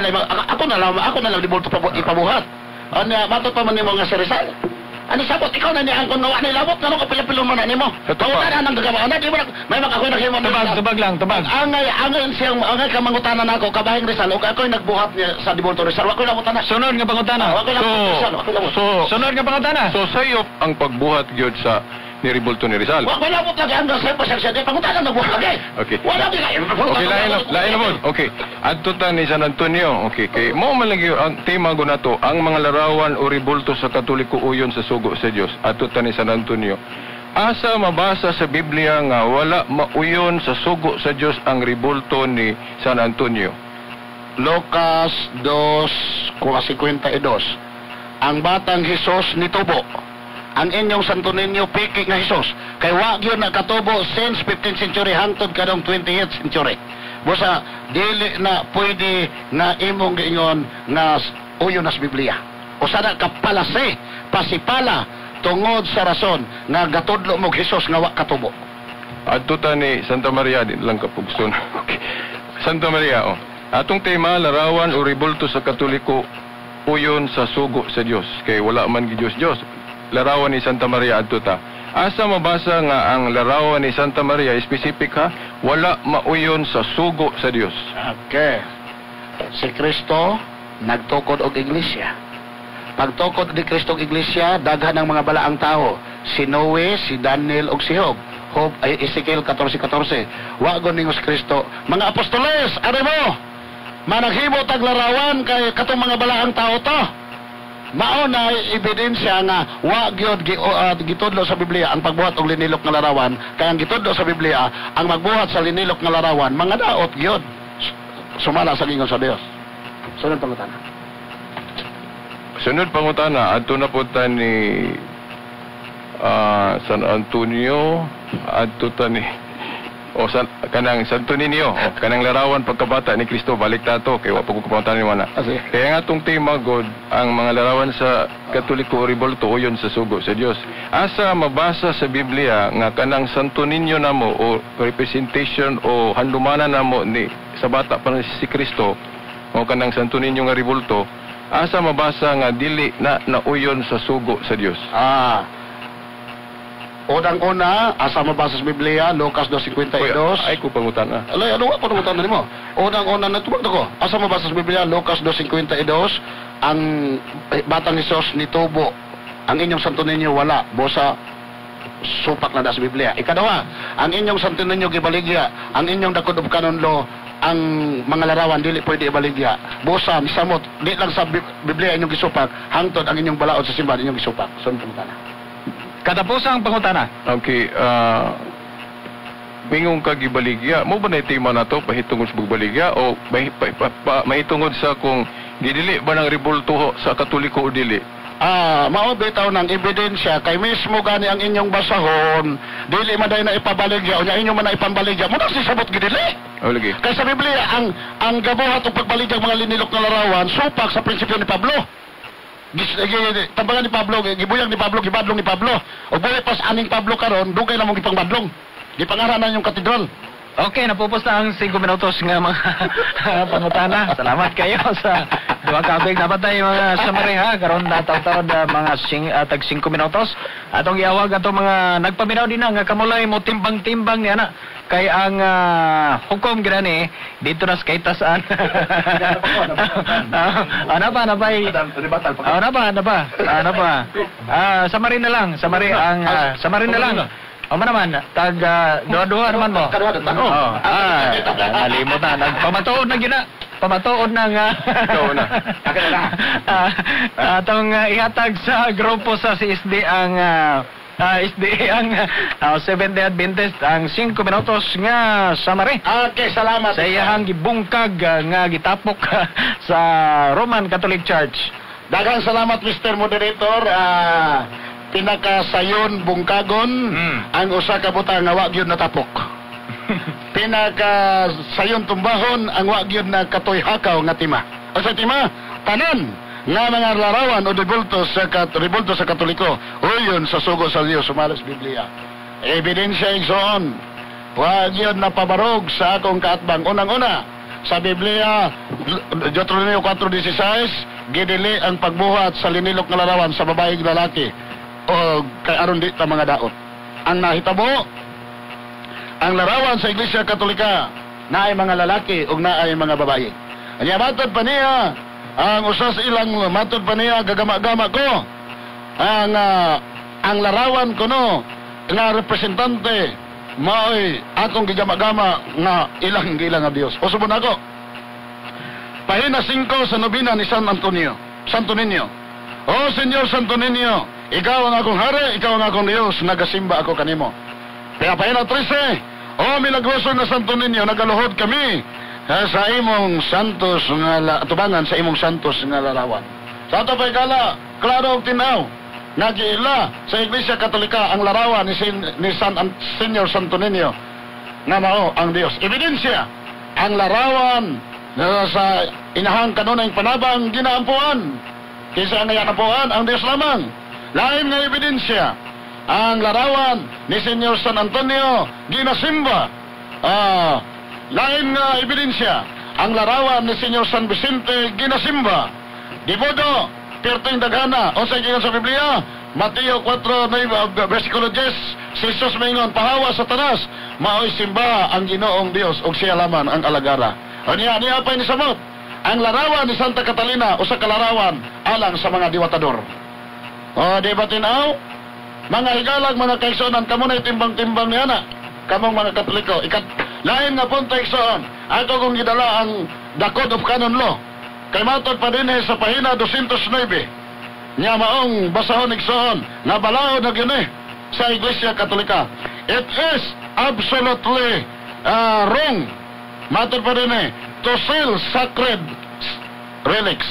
Speaker 3: na lang di bolto ipabuhat. Ano matot pa man nimo nga si Rizal. Ano sabot ikaw na niya kung nawa ni labot na ko pilapilon mo na nimo. Tawag na nang gagawa na di mo may makakoy na kayo
Speaker 1: Tubag lang.
Speaker 3: Angay siyang ka mangutana nako kabahing Rizal ug ako'y nagbuhat niya sa Dibolto Rizal. Wa ko lang utana.
Speaker 1: Sunod nga pangutana. Sunod nga pangutana.
Speaker 2: So sayop ang pagbuhat gyud sa ni Ribulto ni Rizal.
Speaker 3: Wala mo lagi ang sa pasensya di pangutana nagbuhat lagi.
Speaker 2: Okay.
Speaker 3: Wala di
Speaker 2: Okay, lain mo. Okay. Adto ta ni San Antonio. Okay, kay mo man lagi ang tema go nato, ang mga larawan o ribulto sa Katoliko uyon sa sugo sa Dios. Adto ta ni San Antonio. Asa mabasa sa Biblia nga wala mauyon sa sugo sa Dios ang ribulto ni San Antonio?
Speaker 3: Lucas 2:52. Ang batang Hesus nitubo. Ang inyong Santo Niño piki nga Hesus. Kay wa gyud nakatubo since 15th century hangtod kadong 20th century. Busa dili na pwede na imong giingon nga uyon sa Biblia. Usa na kapalase, pasipala tungod sa rason nga gatudlo mo Hesus nga wa katubo.
Speaker 2: Adto ta ni Santa Maria din lang kapugson. Okay. Santa Maria, atong tema larawan o ribulto sa Katoliko uyon sa sugo sa Dios. Kay wala man gi Dios. Larawan ni Santa Maria adto ta. Asa mabasa nga ang larawan ni Santa Maria specific ha, wala mauyon sa sugo sa Dios?
Speaker 3: Okay. Si Kristo nagtukod og iglesia. pagtukod ni Kristong Iglesia, daghan ng mga balaang tao. Si Noe, si Daniel, ug si Job. Job ay Ezekiel 14:14. Wagon ningos Kristo. Mga apostoles, ari mo! Managhimo tag larawan kay katong mga balaang tao to. Mao na ebidensya nga wa gyud gitudlo sa Biblia ang pagbuhat og linilok nga larawan, kay ang gitudlo sa Biblia ang magbuhat sa linilok nga larawan mga daot gyud sumala sa gingon sa Dios. Sunod pangutana.
Speaker 2: Sunod pangutana adto na punta ni San Antonio adto ta ni kanang Santo Niño, kanang larawan pagkabata ni Kristo, balik tato kay wa pagkukupunta ni mana. Kaya nga tong tema God, ang mga larawan sa Katoliko revolto uyon sa sugo sa Dios. Asa mabasa sa Biblia nga kanang Santo Niño namo o representation o handumanan namo ni sa bata pa si Kristo o kanang Santo Niño nga revolto, asa mabasa nga dili na nauyon sa sugo sa Dios?
Speaker 3: Unang-una, asa mabasa sa Biblia, Lucas 2:52.
Speaker 2: Ay ko pangutana.
Speaker 3: Alay, ano nga pangutana nimo? Unang-una natubag ko. Asa mabasa sa Biblia, Lucas 2:52, ang batang Hesus nitubo. Ang inyong Santo Niño wala, bosa supak na sa Biblia. Ikaduha, ang inyong Santo Niño gibaligya, ang inyong dakodob kanunlo, ang mga larawan dili pwede ibaligya. Bosa misamot, di lang sa Biblia inyong gisupak, hangtod ang inyong balaod sa simbahan inyong gisupak. Son pangutana.
Speaker 1: Katapusang pangutana.
Speaker 2: Okay, bingong ka gibaligya. Mo ba na tema na to pahitungod sa baligya o mahitungod sa kung gidili ba ng revolto sa Katoliko o dili?
Speaker 3: Mao bitaw ng ebidensya kay mismo gani ang inyong basahon dili man day na ipabaligya o nya inyo man na ipambaligya mo na si sabot gidili.
Speaker 2: Lagi.
Speaker 3: Kay sa Biblia ang gabuhat og pagbaligya mga linilok nga larawan supak sa prinsipyo ni Pablo. Tambangan ni Pablo, gibuyang ni Pablo, gibadlong ni Pablo. O buhay pas aning Pablo karon, dugay na mong gipangbadlong. Gipangaranan yung katedral.
Speaker 1: Okay, napupos na ang 5 minutos nga mga pangutana. Salamat kayo sa duha ka abig dapat tayo mga summary ha. Karon nataw-taw mga tag 5 minutos. Atong giawag ato mga nagpaminaw din nga kamulay mo timbang-timbang ni ana. Kay ang hukom gani dito na sa kaitasaan. Ano ba? Summary na lang. Summary na lang. O naman, dua-dua naman mo. Nalimot na. Pamatuod na gina. Pamatuod na nga. Atong ihatag sa grupo sa CSD ang Seventh-day Adventist ang 5 minutos nga summary.
Speaker 3: Okay, salamat.
Speaker 1: Sa iyang gibungkag nga gitapok sa Roman Catholic Church.
Speaker 3: Daghang salamat Mr. Moderator. Pinakasayon bungkagon ang usa ka butang nga wa gyud natapok. Pinakasayon tumbahon ang wa gyud na katoy hakaw nga tima. O sa tima tanan nga mga larawan o revolto sa Katoliko uyon sa sugo sa Dios sumalas Biblia. Ebidensya igsoon. Wa gyud napabarog sa akong kaatbang. Unang-una sa Biblia Deuteronomio 4:16 gidili ang pagbuhat sa linilok nga larawan sa babaeng lalaki o kay aron di ta mga daot. Ang nahitabo ang larawan sa Iglesia Katolika naay mga lalaki ug naay mga babae. Anya matod pa niya ang usa sa ilang matod pa niya gagama-gama ko ang larawan kuno nga representante maoy akong gigama-gama nga ilang nga Dios. O subon ako. Pahina 5 sa nobina ni Santo Niño. O Senyor Santo Niño, ikaw ang akong hari, ikaw ang akong Dios, nagasimba ako kanimo. Pahina 13, o milagroso na Santo Niño, nagaluhod kami sa imong santos nga atubangan sa imong santos nga larawan. Sa ato pa'y kala, klaro og tinaw, nagiila sa Iglesia Katolika ang larawan ni Senyor Santo Niño nga mao ang Dios. Ebidensya, ang larawan na sa inahang kanunay panabang ginaampuan. Kaysa ang nayakampuan, ang Dios lamang. Lain nga ebidensya, ang larawan ni Senyor San Antonio ginasimba. Lain nga ebidensya, ang larawan ni Senyor San Vicente ginasimba. Dibodo, perting daghana, o sa sa Biblia, Mateo 4:9 versikulo 10, si Jesus maingon, pahawa sa tanas, maoy simba ang Ginoong Dios, o siya laman ang alagara. O niya pa ni samot, ang larawan ni Santa Catalina usa ka larawan alang sa mga diwatador. O di ba tinaw? Mga higalag, mga kaigsuonan, kamo na timbang-timbang niya na. Kamong mga Katoliko, lain nga punta igsoon. Ako kung gidala ang The Code of Canon Law. Kay matod pa din sa pahina 209. Nya maong basahon igsoon na balaod na gyud sa Iglesia Katolika. It is absolutely wrong. Matod pa din to seal sacred relics.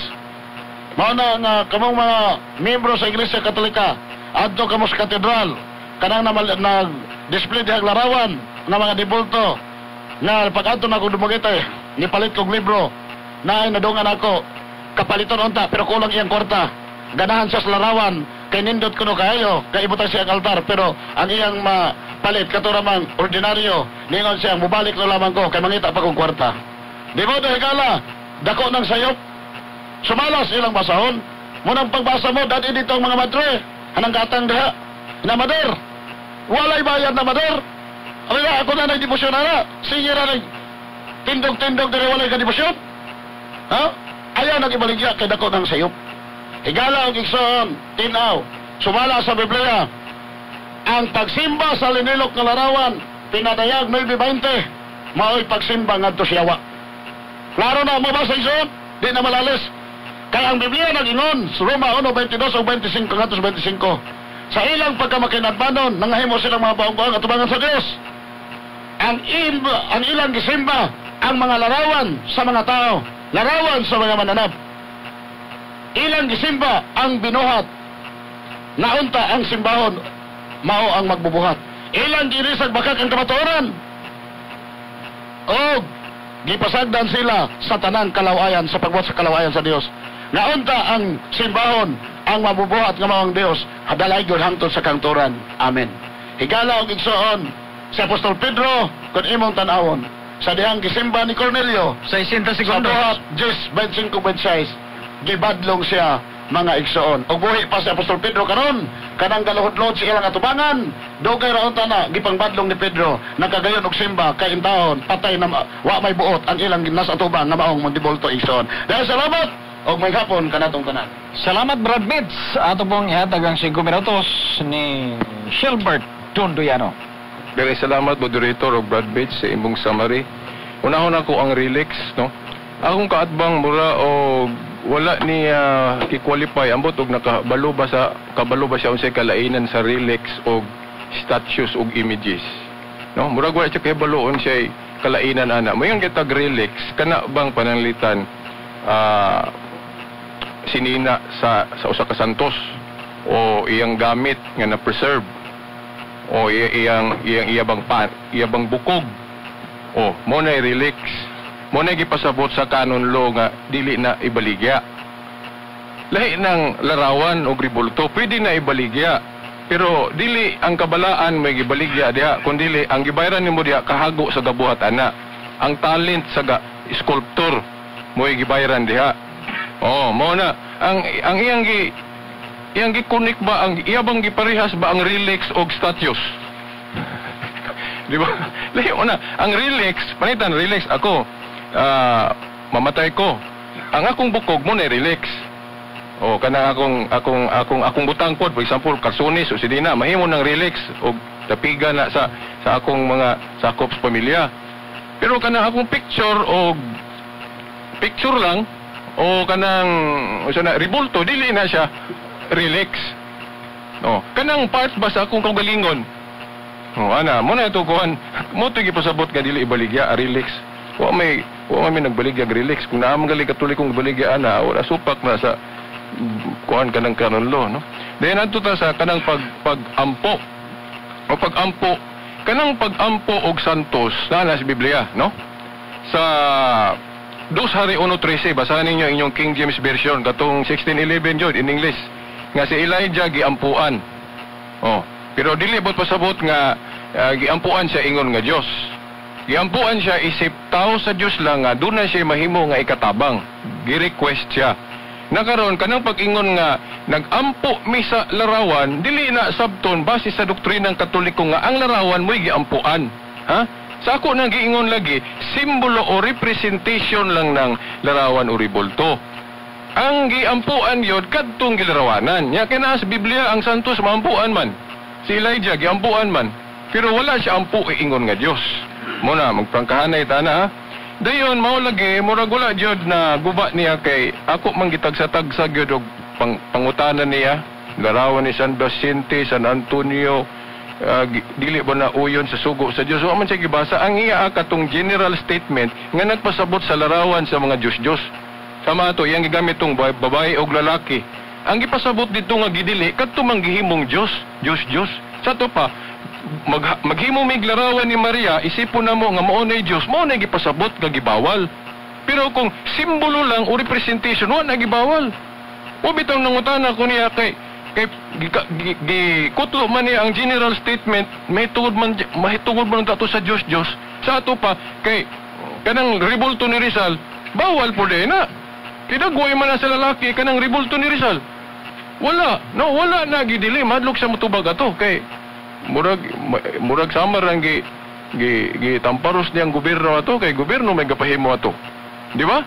Speaker 3: Mao na nga kamong mga miyembro sa Iglesia Katolika adto kamo sa katedral kanang nag-display dihang larawan ng mga dibulto na pag-adto na ako dumagitay nipalit kong libro na ay nadungan ako kapaliton unta pero kulang iyang kwarta ganahan siya sa larawan kay nindot kuno kayo kay ibutang siya ang altar pero ang iyang mapalit katuramang ordinaryo ningon siya mubalik na lamang ko kay mangita pa kong kwarta di mo higala dako ng sayop sumalas ilang basahon munang pagbasa mo dati dito ang mga madre anang gatang diha na mader walay bayad na mader alila ako na nagdibusyon na sige na tindog-tindog diri walay ka dibusyon ha ayaw nagibaligya kay dako ng sayop higala og igsoon tinaw sumala sa Biblia ang pagsimba sa linilok nga larawan pinadayag 9:20 mao'y pagsimba ngadto sa yawa klaro na mabasa igsoon di na malalis kaya ang Biblia nag-ingon sa Roma 1:22 o 25 ngadto 25 sa ilang pagkamakinadbanon nangahimo silang mga baong-baong at tubangan sa Dios ang ilang gisimba ang mga larawan sa mga tao larawan sa mga mananap ilang gisimba ang binuhat naunta ang simbahon mao ang magbubuhat ilang girisag bakak ang kamatuoran o gipasagdan sila sa tanang kalawayan sa pagbuhat sa kalawayan sa Dios naunta ang simbahon ang mabubuhat nga mao ang Dios hadalay gyud hangtod sa kanturan amen higala og igsoon si Apostol Pedro kun imong tan-awon sa dihang gisimba ni Cornelio
Speaker 1: 60
Speaker 3: sa
Speaker 1: segundos.
Speaker 3: buhat 10:25 gibadlong siya mga igsoon og buhi pa si Apostol Pedro karon kanang galuhod-luhod sa ilang atubangan dugay ra unta na gipangbadlong ni Pedro nagkagayon og simba kay intawon patay na wa may buot ang ilang nasa atubang nga maong magdibulto igsoon dahil salamat og may hapon kanatong tanan.
Speaker 1: Salamat Brad Mitz. Ato pong ihatag ang 5 minutos ni Shelbert Dondoyano.
Speaker 2: Very salamat moderator o Brad Bates sa imong summary. Unahon ako ang relics, no? Akong kaatbang mura o wala ni i-qualify ambot og kabalo ba siya unsay kalainan sa relics o statues o images. No? Murag wa siya kay baloon siya kalainan ana. Moyong gitag relics kana bang pananglitan sinina sa usa ka santos o iyang gamit nga na-preserve o iyang bukog o mo na relics mo na gipasabot sa canon law nga dili na ibaligya lahi ng larawan o ribulto pwede na ibaligya pero dili ang kabalaan may gibaligya diha kundi ang gibayaran nimo diha kahago sa gabuhat ana ang talent sa sculptor mo gibayaran diha mo na ang iyang gikunik ba ang iyabang giparehas ba ang relics og statues di ba lahi una ang relics panitan relics ako mamatay ko ang akong bukog mo na relics kanang akong butang pod for example karsones o sidina mahimo ng relics og tapiga na sa akong mga sakop sa pamilya pero kanang akong picture lang o kanang ribulto dili na siya relics kanang part ba sa akong kaugalingon ana mo na ito kuhan mo ito gipasabot nga dili ibaligya relics wa may nagbaligya relics kung naamang gali katolikong baligya ana wala supak na sa kuhan kanang canon law no then adto ta sa kanang pag-ampo kanang pag-ampo og santos na sa Biblia no sa 2 Hari 1:13 basahan ninyo inyong King James version katong 16:11 jud in English nga si Elijah giampuan pero dili bot pasabot nga giampuan siya ingon nga Dios giampuan siya isip tao sa Dios lang nga dunay siya mahimo nga ikatabang gi-request siya nakaron kanang pag-ingon nga nagampo mi sa larawan dili na sabton base sa doktrinang Katoliko nga ang larawan mo'y giampuan ha sa ako nang giingon lagi, simbolo o representation lang ng larawan o ribulto. Ang giampuan yun, kadtong gilarawanan. Nya kaya sa Biblia, ang santos maampuan man. Si Elijah, giampuan man. Pero wala siya ampu iingon nga Dios. Muna, magprangkahanay tana ha. Dayon, mao lagi, murag wala jud na guba niya kay ako manggitag-sa-tagsa gyud og pangutanan niya. Larawan ni San Vicente, San Antonio, dili ba na uyon sa sugo sa Dios. So man siya gibasa ang iya katong general statement nga nagpasabot sa larawan sa mga Diyos-Diyos. Sama to, iyang gigamit tong babae o lalaki. Ang gipasabot dito nga gidili, kadto manggihimong Diyos. Sa to pa, maghimo mig larawan ni Maria, isipon na mo nga mao nay Diyos, mao nay gipasabot nga gibawal. Pero kung simbolo lang o representation, wala gibawal. O bitaw nangutana ko niya kay gikutlo man niya ang general statement, mahitungod man tato sa Diyos. Sa ato pa, kay kanang ribulto ni Rizal, bawal po din na. Kinagway man na sa lalaki, kanang ribulto ni Rizal. Wala na gidili, madlok sa mutubag ato. Kay, murag samar ang gitamparos niyang gobyerno ato, kay gobyerno may gapahimo ato. Di ba?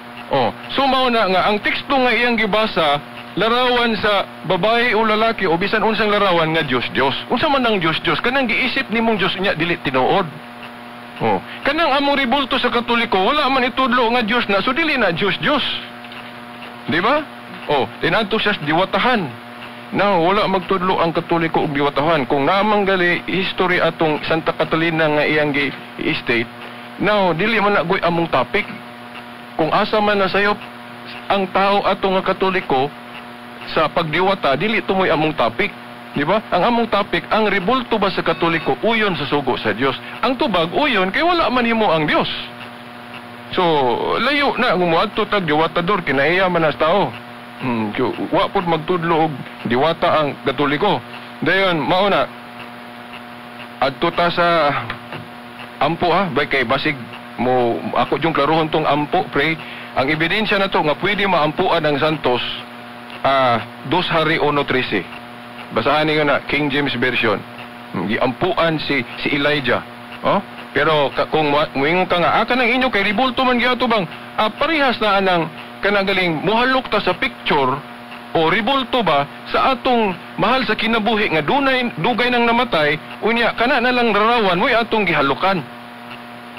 Speaker 2: So mao na nga, ang teksto nga iyang gibasa, larawan sa babae o lalaki o bisan unsang larawan nga Diyos. Unsa man ang Diyos, kanang giisip nimong Diyos niya dili tinuod. Kanang among ribulto sa Katoliko wala man itudlo nga Diyos na, so dili na Diyos. Di ba? Tinadto siya diwatahan. Now, wala magtudlo ang Katoliko og diwatahan. Kung naamang gali history atong Santa Catalina nga iyang gi-state, now dili man na goy among topic. Kung asa man na sayop ang tao atong nga Katoliko sa pagdiwata, dili tumoy among topic. Di ba? Ang among topic, ang ribulto ba sa Katoliko uyon sa sugo sa Dios. Ang tubag uyon kay wala man himo ang Dios. So, layo na kung moadto tag diwatador kinaiya man as tao. Wa pud magtudlo og diwata ang Katoliko. Dayon mao na adto ta sa ampo bay kay basig mo ako jung klarohon tong ampo pre. Ang ebidensya na to nga pwede maampuan ang santos 2 Hari 1:13. Basahan niyo na King James Version. Giampuan si Elijah. Pero kung muingon ka nga, kanang inyo kay ribulto man giato bang parehas na anang kanagaling muhalok ta sa picture o ribulto ba sa atong mahal sa kinabuhi nga dugay nang namatay, unya kana na lang larawan mo'y atong gihalukan.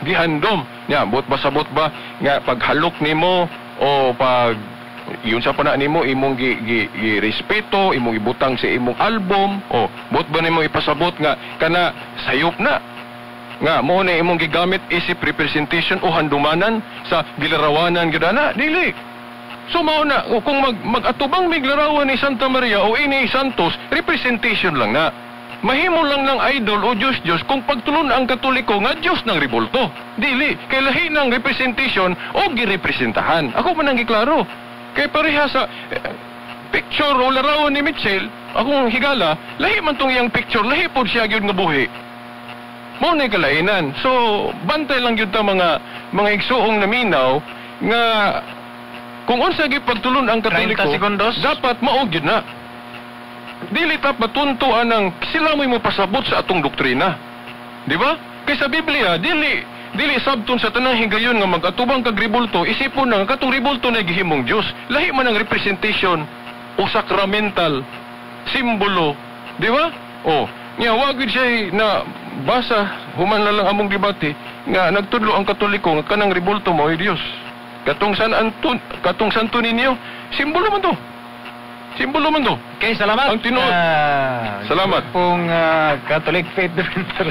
Speaker 2: Gihandom. Nya, bot ba nga paghalok nimo o pag yun sa pana nimo imong gi-respeto, imong ibutang sa imong album o bot ba nimo ipasabot nga kana sayop na nga mo na imong gigamit isip representation o handumanan sa gilarawanan gidana dili. So mao na kung mag-atubang miglarawan ni Santa Maria o ini Santos, representation lang na. Mahimo lang ng idol o Diyos kung pagtulon ang Katoliko nga Diyos ng ribulto. Dili kay lahi ng representation o girepresentahan. Ako man ang giklaro. Kay pareha sa picture o larawan ni Mitchell, akong higala, lahi man tong iyang picture, lahi po siya gyud nga buhi. Mao na kalainan. So, bantay lang yun ta mga igsuong naminaw nga kung unsa gyud pagtulon ang Katoliko, dapat mao gyud na. Dili ta matuntuan ang sila mo pasabot sa atong doktrina. Di ba? Kay sa Biblia, dili sabton sa tanang higayon nga mag-atubang kag ribulto, isipon na katong ribulto na gihimong Dios. Lahi man ang representation o sacramental simbolo. Di ba? Nga wagid siya na basa human na lang among debate nga nagtudlo ang Katoliko nga kanang ribulto mo ay Dios. Katong Santo Niño, simbolo man to.
Speaker 1: Okay, salamat.
Speaker 2: Ang tinuod. Salamat.
Speaker 1: Catholic Faith Defender.